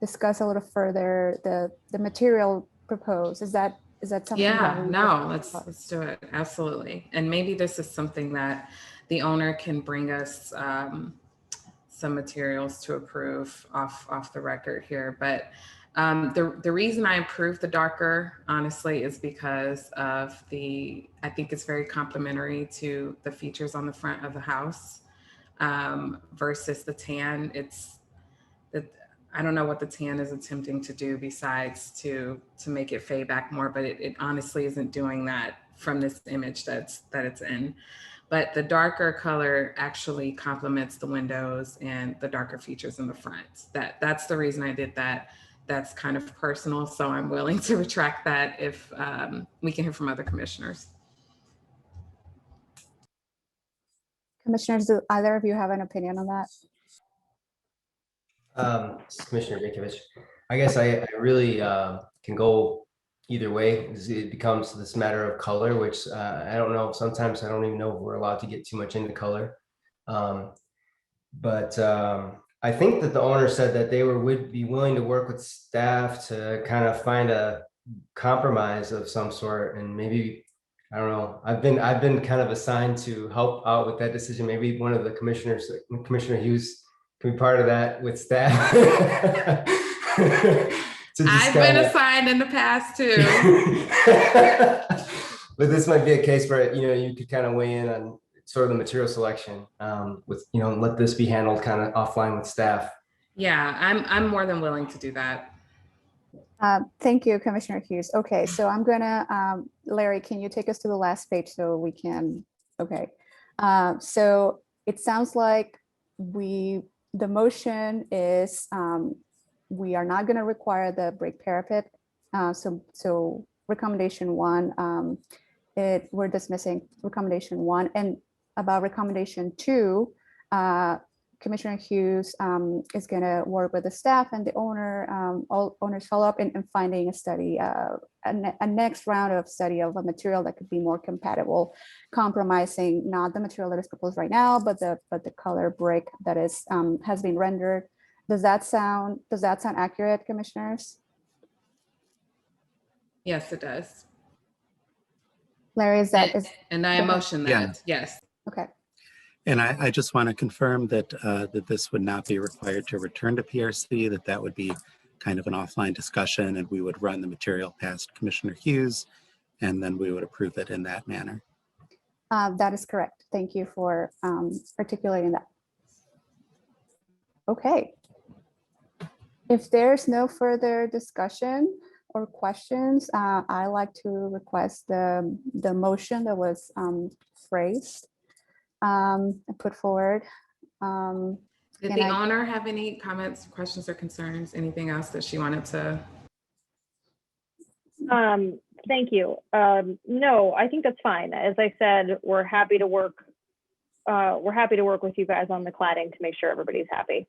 discuss a little further the material proposed? Is that something? Yeah, no, let's do it. Absolutely. And maybe this is something that the owner can bring us some materials to approve off the record here. But the reason I improved the darker, honestly, is because of I think it's very complementary to the features on the front of the house versus the tan. I don't know what the tan is attempting to do besides to make it fade back more, but it honestly isn't doing that from this image that it's in. But the darker color actually complements the windows and the darker features in the front. That's the reason I did that. That's kind of personal, so I'm willing to retract that if we can hear from other commissioners. Commissioners, do either of you have an opinion on that? Commissioner Yankovic, I guess I really can go either way. It becomes this matter of color, which I don't know. Sometimes I don't even know if we're allowed to get too much into color. But I think that the owner said that they would be willing to work with staff to kind of find a compromise of some sort and maybe I don't know. I've been kind of assigned to help out with that decision. Maybe one of the commissioners, Commissioner Hughes, can be part of that with staff. I've been assigned in the past too. But this might be a case where, you could kind of weigh in on sort of the material selection with, let this be handled kind of offline with staff. Yeah, I'm more than willing to do that. Thank you, Commissioner Hughes. Okay, so I'm gonna, Larry, can you take us to the last page so we can, okay. So it sounds like the motion is, we are not gonna require the brick parapet. So recommendation one, we're dismissing recommendation one, and about recommendation two, Commissioner Hughes is going to work with the staff and the owner, all owners follow up in finding a study, a next round of study of a material that could be more compatible, compromising not the material that is proposed right now, but the color brick that is has been rendered. Does that sound accurate, commissioners? Yes, it does. Larry, is that and I motion that, yes. Okay. And I just want to confirm that that this would not be required to return to PRC, that would be kind of an offline discussion, and we would run the material past Commissioner Hughes, and then we would approve it in that manner. That is correct. Thank you for articulating that. Okay. If there's no further discussion or questions, I like to request the motion that was phrased. Put forward. Did the owner have any comments, questions, or concerns? Anything else that she wanted to? Thank you. No, I think that's fine. As I said, we're happy to work. We're happy to work with you guys on the cladding to make sure everybody's happy.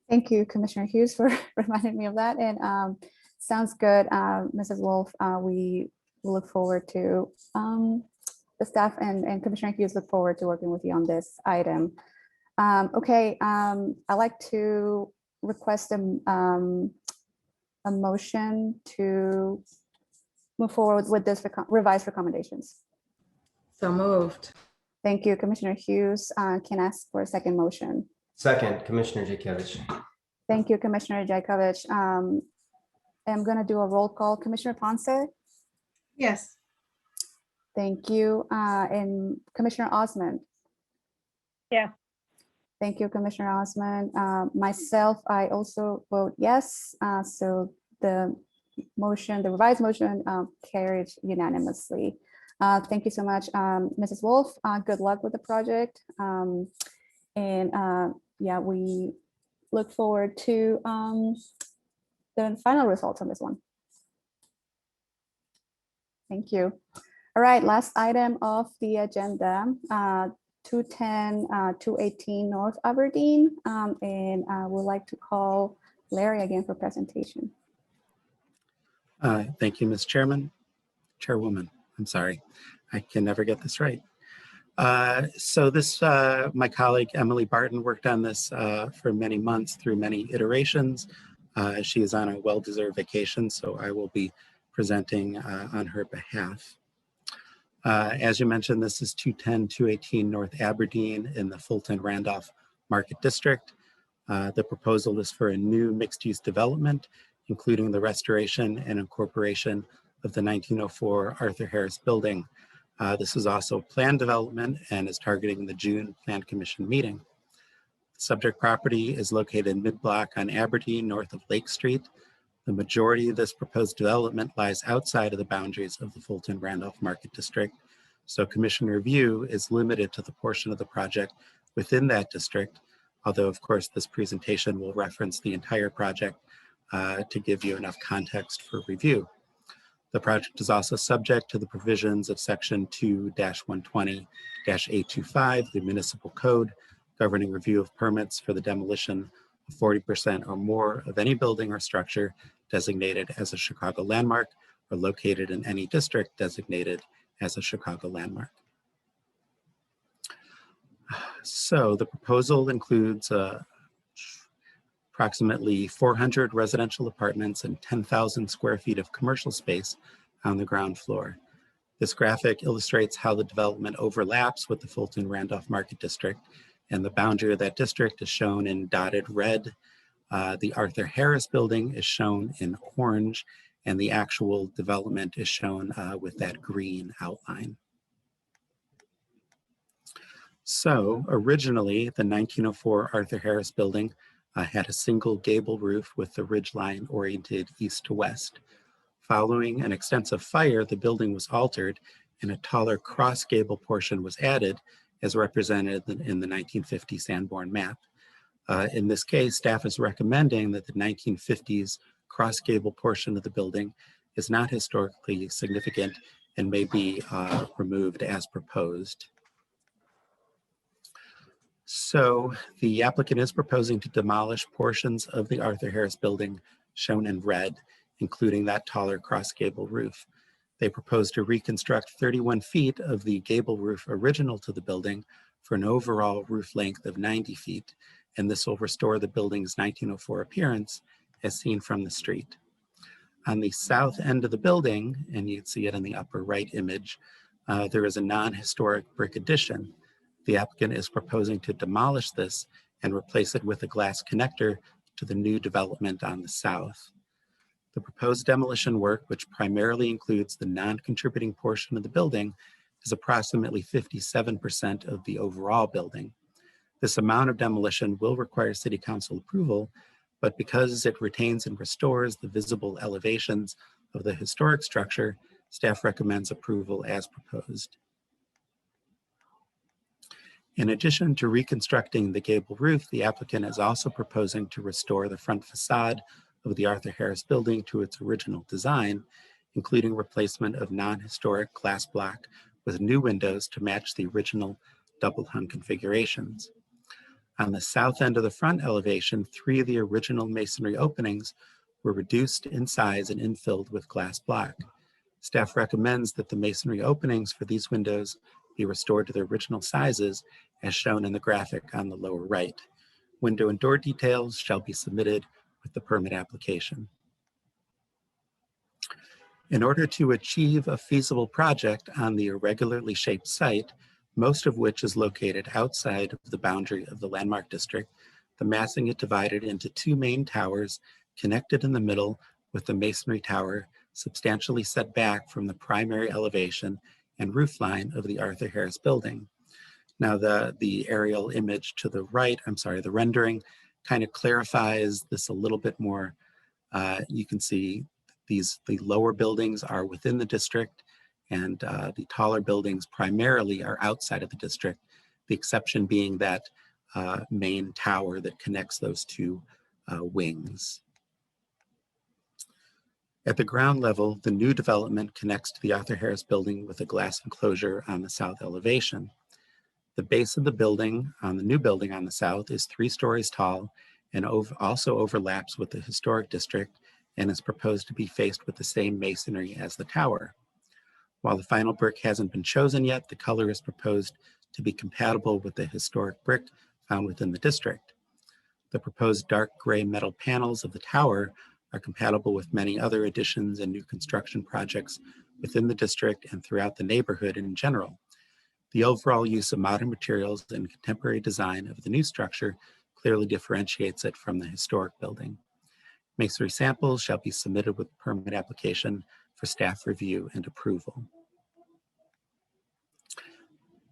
Thank you, Commissioner Hughes, for reminding me of that. And sounds good, Mrs. Wolf. We look forward to the staff and Commissioner Hughes look forward to working with you on this item. Okay, I'd like to request a motion to move forward with this revised recommendations. So moved. Thank you, Commissioner Hughes. Can I ask for a second motion? Second, Commissioner Jacobowicz. Thank you, Commissioner Jacobowicz. I'm going to do a roll call. Commissioner Ponce? Yes. Thank you. And Commissioner Osmond? Yeah. Thank you, Commissioner Osmond. Myself, I also vote yes. So the motion, the revised motion carried unanimously. Thank you so much, Mrs. Wolf. Good luck with the project. Yeah, we look forward to the final results on this one. Thank you. All right, last item of the agenda, 210, 218 North Aberdeen. And I would like to call Larry again for presentation. Thank you, Ms. Chairwoman, I'm sorry. I can never get this right. So this, my colleague Emily Barton worked on this for many months through many iterations. She is on a well-deserved vacation, so I will be presenting on her behalf. As you mentioned, this is 210, 218 North Aberdeen in the Fulton Randolph Market District. The proposal is for a new mixed-use development, including the restoration and incorporation of the 1904 Arthur Harris building. This is also planned development and is targeting the June Plan Commission meeting. The subject property is located mid-block on Aberdeen, north of Lake Street. The majority of this proposed development lies outside of the boundaries of the Fulton Randolph Market District. So commission review is limited to the portion of the project within that district, although of course this presentation will reference the entire project to give you enough context for review. The project is also subject to the provisions of section 2-120-825, the municipal code governing review of permits for the demolition of 40% or more of any building or structure designated as a Chicago landmark or located in any district designated as a Chicago landmark. So the proposal includes approximately 400 residential apartments and 10,000 square feet of commercial space on the ground floor. This graphic illustrates how the development overlaps with the Fulton Randolph Market District, and the boundary of that district is shown in dotted red. The Arthur Harris building is shown in orange, and the actual development is shown with that green outline. So originally, the 1904 Arthur Harris building had a single gable roof with the ridgeline oriented east to west. Following an extensive fire, the building was altered and a taller cross gable portion was added as represented in the 1950 Sanborn map. In this case, staff is recommending that the 1950s cross gable portion of the building is not historically significant and may be removed as proposed. So the applicant is proposing to demolish portions of the Arthur Harris building shown in red, including that taller cross gable roof. They propose to reconstruct 31 feet of the gable roof original to the building for an overall roof length of 90 feet, and this will restore the building's 1904 appearance as seen from the street. On the south end of the building, and you can see it in the upper right image, there is a non-historic brick addition. The applicant is proposing to demolish this and replace it with a glass connector to the new development on the south. The proposed demolition work, which primarily includes the non-contributing portion of the building, is approximately 57% of the overall building. This amount of demolition will require City Council approval, but because it retains and restores the visible elevations of the historic structure, staff recommends approval as proposed. In addition to reconstructing the gable roof, the applicant is also proposing to restore the front facade of the Arthur Harris building to its original design, including replacement of non-historic glass block with new windows to match the original double hung configurations. On the south end of the front elevation, 3 of the original masonry openings were reduced in size and infilled with glass block. Staff recommends that the masonry openings for these windows be restored to their original sizes as shown in the graphic on the lower right. Window and door details shall be submitted with the permit application. In order to achieve a feasible project on the irregularly shaped site, most of which is located outside of the boundary of the landmark district, the massing is divided into 2 main towers connected in the middle with the masonry tower substantially set back from the primary elevation and roof line of the Arthur Harris building. Now the aerial image to the right, the rendering kind of clarifies this a little bit more. You can see the lower buildings are within the district and the taller buildings primarily are outside of the district, the exception being that main tower that connects those 2 wings. At the ground level, the new development connects to the Arthur Harris building with a glass enclosure on the south elevation. The base of the building on the new building on the south is 3 stories tall and also overlaps with the historic district and is proposed to be faced with the same masonry as the tower. While the final brick hasn't been chosen yet, the color is proposed to be compatible with the historic brick found within the district. The proposed dark gray metal panels of the tower are compatible with many other additions and new construction projects within the district and throughout the neighborhood in general. The overall use of modern materials and contemporary design of the new structure clearly differentiates it from the historic building. Masonry samples shall be submitted with permit application for staff review and approval.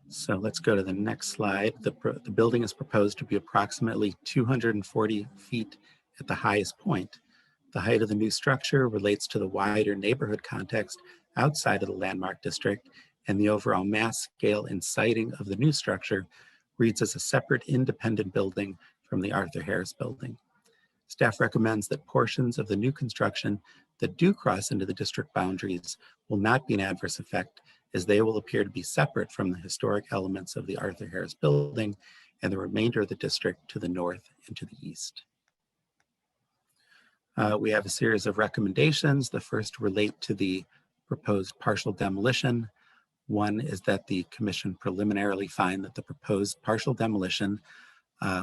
So let's go to the next slide. The building is proposed to be approximately 240 feet at the highest point. The height of the new structure relates to the wider neighborhood context outside of the landmark district, and the overall mass scale and siting of the new structure reads as a separate independent building from the Arthur Harris building. Staff recommends that portions of the new construction that do cross into the district boundaries will not be an adverse effect, as they will appear to be separate from the historic elements of the Arthur Harris building and the remainder of the district to the north and to the east. We have a series of recommendations. The first relate to the proposed partial demolition. One is that the commission preliminarily find that the proposed partial demolition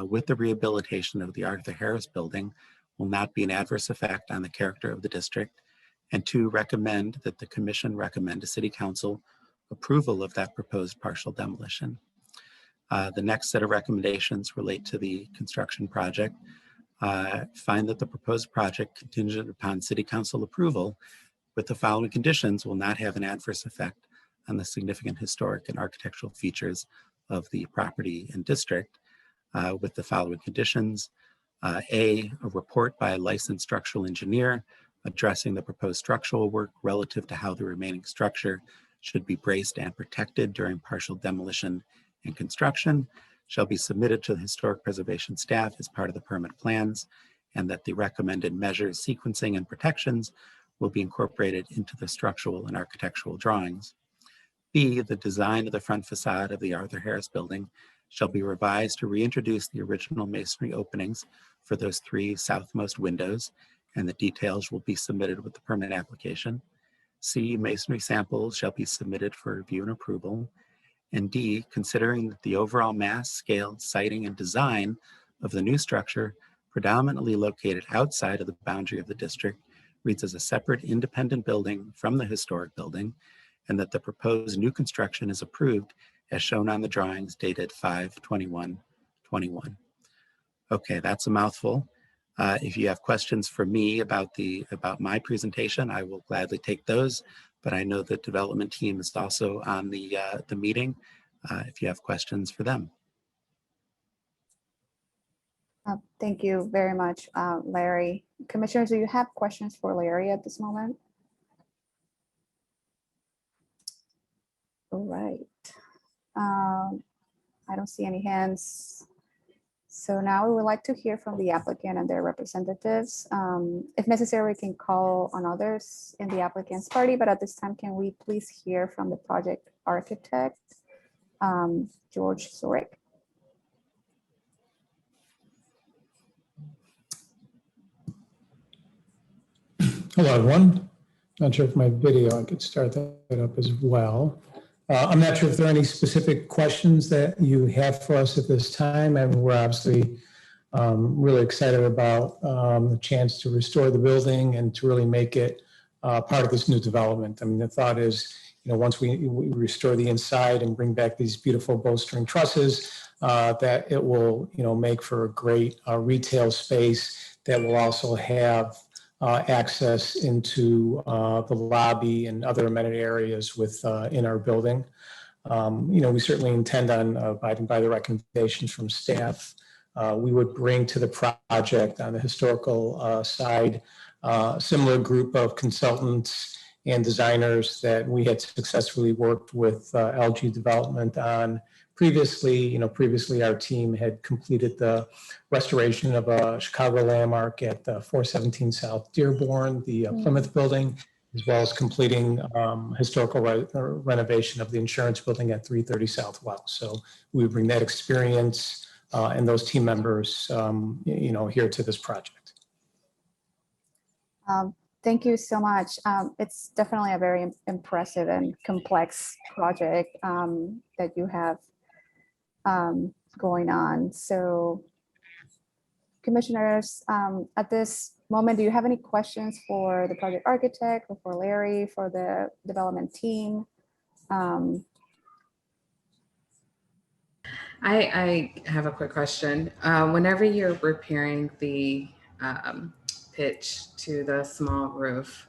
with the rehabilitation of the Arthur Harris building will not be an adverse effect on the character of the district. And 2, recommend that the commission recommend to City Council approval of that proposed partial demolition. The next set of recommendations relate to the construction project. Find that the proposed project contingent upon City Council approval with the following conditions will not have an adverse effect on the significant historic and architectural features of the property and district, with the following conditions. A report by a licensed structural engineer addressing the proposed structural work relative to how the remaining structure should be braced and protected during partial demolition and construction shall be submitted to the historic preservation staff as part of the permit plans, and that the recommended measures, sequencing, and protections will be incorporated into the structural and architectural drawings. B, the design of the front facade of the Arthur Harris Building shall be revised to reintroduce the original masonry openings for those 3 southmost windows, and the details will be submitted with the permit application. C, masonry samples shall be submitted for review and approval. And D, considering that the overall mass, scale, siting, and design of the new structure, predominantly located outside of the boundary of the district, reads as a separate independent building from the historic building, and that the proposed new construction is approved as shown on the drawings dated 5/21/21. Okay, that's a mouthful. If you have questions for me about my presentation, I will gladly take those, but I know the development team is also on the meeting if you have questions for them. Thank you very much, Larry. Commissioners, do you have questions for Larry at this moment? All right. I don't see any hands. So now we would like to hear from the applicant and their representatives. If necessary, we can call on others in the applicant's party, but at this time, can we please hear from the project architect, George Zurich? Hello, everyone. Not sure if my video, I could start that up as well. I'm not sure if there are any specific questions that you have for us at this time. And we're obviously really excited about the chance to restore the building and to really make it part of this new development. I mean, the thought is, once we restore the inside and bring back these beautiful bowstring trusses, that it will, make for a great retail space that will also have access into the lobby and other amenity areas in our building. We certainly intend on abiding by the recommendations from staff. We would bring to the project on the historical side a similar group of consultants and designers that we had successfully worked with LG Development on previously. Previously our team had completed the restoration of a Chicago landmark at 417 South Dearborn, the Plymouth building, as well as completing historical renovation of the insurance building at 330 South Wells. So we would bring that experience and those team members, here to this project. Thank you so much. It's definitely a very impressive and complex project that you have going on. So commissioners, at this moment, do you have any questions for the project architect or for Larry, for the development team? I have a quick question. Whenever you're repairing the pitch to the small roof,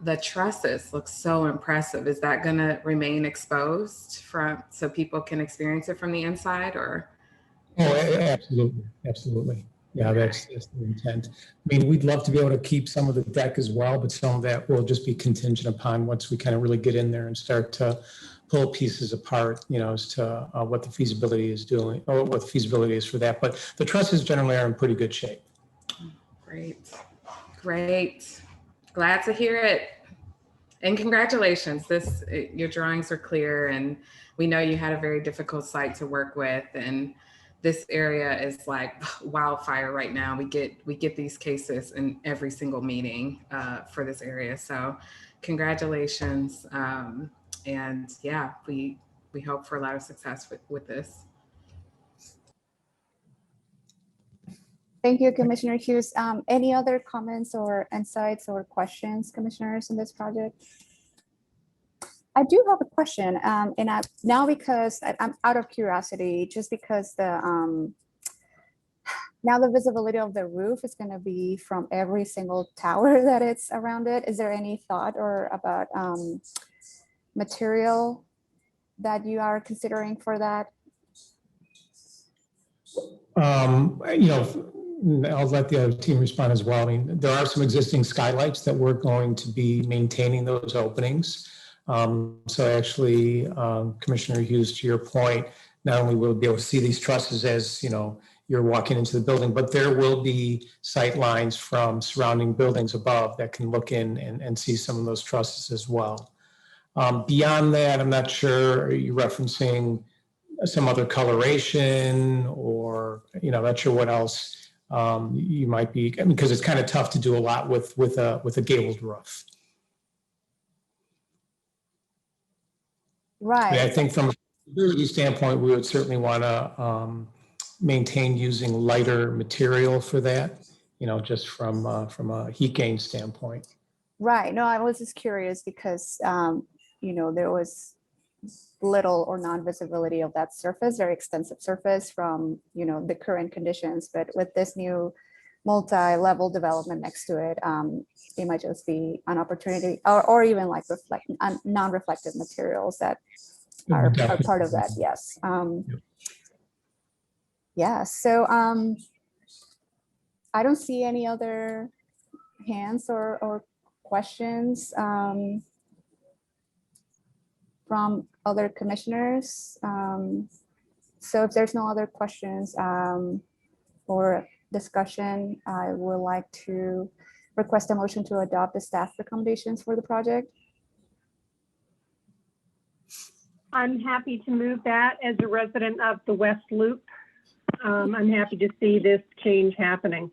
the trusses look so impressive. Is that going to remain exposed so people can experience it from the inside, or? Oh, absolutely. Yeah, that's the intent. I mean, we'd love to be able to keep some of the deck as well, but some of that will just be contingent upon once we kind of really get in there and start to pull pieces apart, as to what the feasibility is doing, or what the feasibility is for that. But the trusses generally are in pretty good shape. Great. Glad to hear it. And congratulations. Your drawings are clear, and we know you had a very difficult site to work with, and this area is like wildfire right now. We get these cases in every single meeting for this area. So congratulations. And yeah, we hope for a lot of success with this. Thank you, Commissioner Hughes. Any other comments or insights or questions, commissioners, in this project? I do have a question, and now because I'm out of curiosity, just because now the visibility of the roof is going to be from every single tower that it's around it. Is there any thought or about material that you are considering for that? I'll let the other team respond as well. I mean, there are some existing skylights that we're going to be maintaining those openings. So actually, Commissioner Hughes, to your point, not only will we be able to see these trusses as, you're walking into the building, but there will be sight lines from surrounding buildings above that can look in and see some of those trusses as well. Beyond that, I'm not sure, are you referencing some other coloration or, not sure what else you might be, because it's kind of tough to do a lot with a gabled roof. Right. I think from a stability standpoint, we would certainly want to maintain using lighter material for that, just from a heat gain standpoint. Right. No, I was just curious because, there was little or non-visibility of that surface, very extensive surface from, the current conditions. But with this new multi-level development next to it, it might just be an opportunity or even like non-reflective materials that are part of that. Yes. Yeah. So I don't see any other hands or questions from other commissioners. So if there's no other questions or discussion, I would like to request a motion to adopt the staff recommendations for the project. I'm happy to move that as a resident of the West Loop. I'm happy to see this change happening.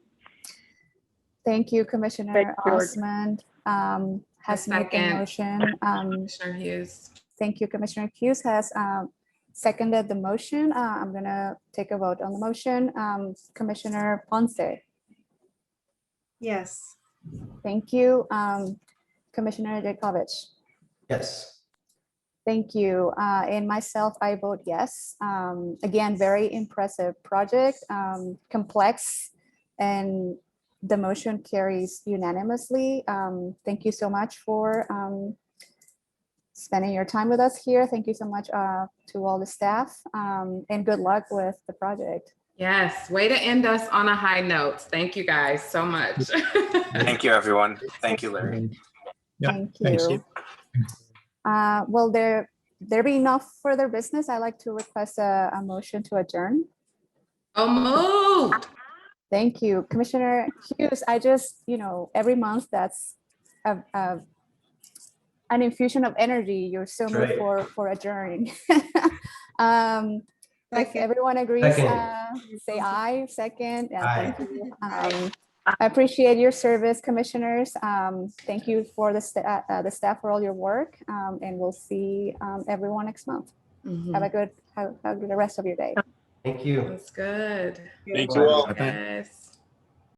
Thank you, Commissioner Osmond has made the motion. Commissioner Hughes. Thank you, Commissioner Hughes has seconded the motion. I'm gonna take a vote on the motion. Commissioner Ponce. Yes. Thank you. Commissioner Jacobich. Yes. Thank you. And myself, I vote yes. Again, very impressive project, complex, and the motion carries unanimously. Thank you so much for spending your time with us here. Thank you so much to all the staff, and good luck with the project. Yes, way to end us on a high note. Thank you guys so much. Thank you, everyone. Thank you, Larry. Thank you. Well, there being no further business, I'd like to request a motion to adjourn. Oh, moved. Thank you, Commissioner Hughes. I just, every month that's an infusion of energy. You're so moved for adjourning. If everyone agrees, say aye. Second. Aye. Thank you. I appreciate your service, commissioners. Thank you for the staff for all your work, and we'll see everyone next month. Have a good rest of your day. Thank you. That's good. Thank you all. Yes.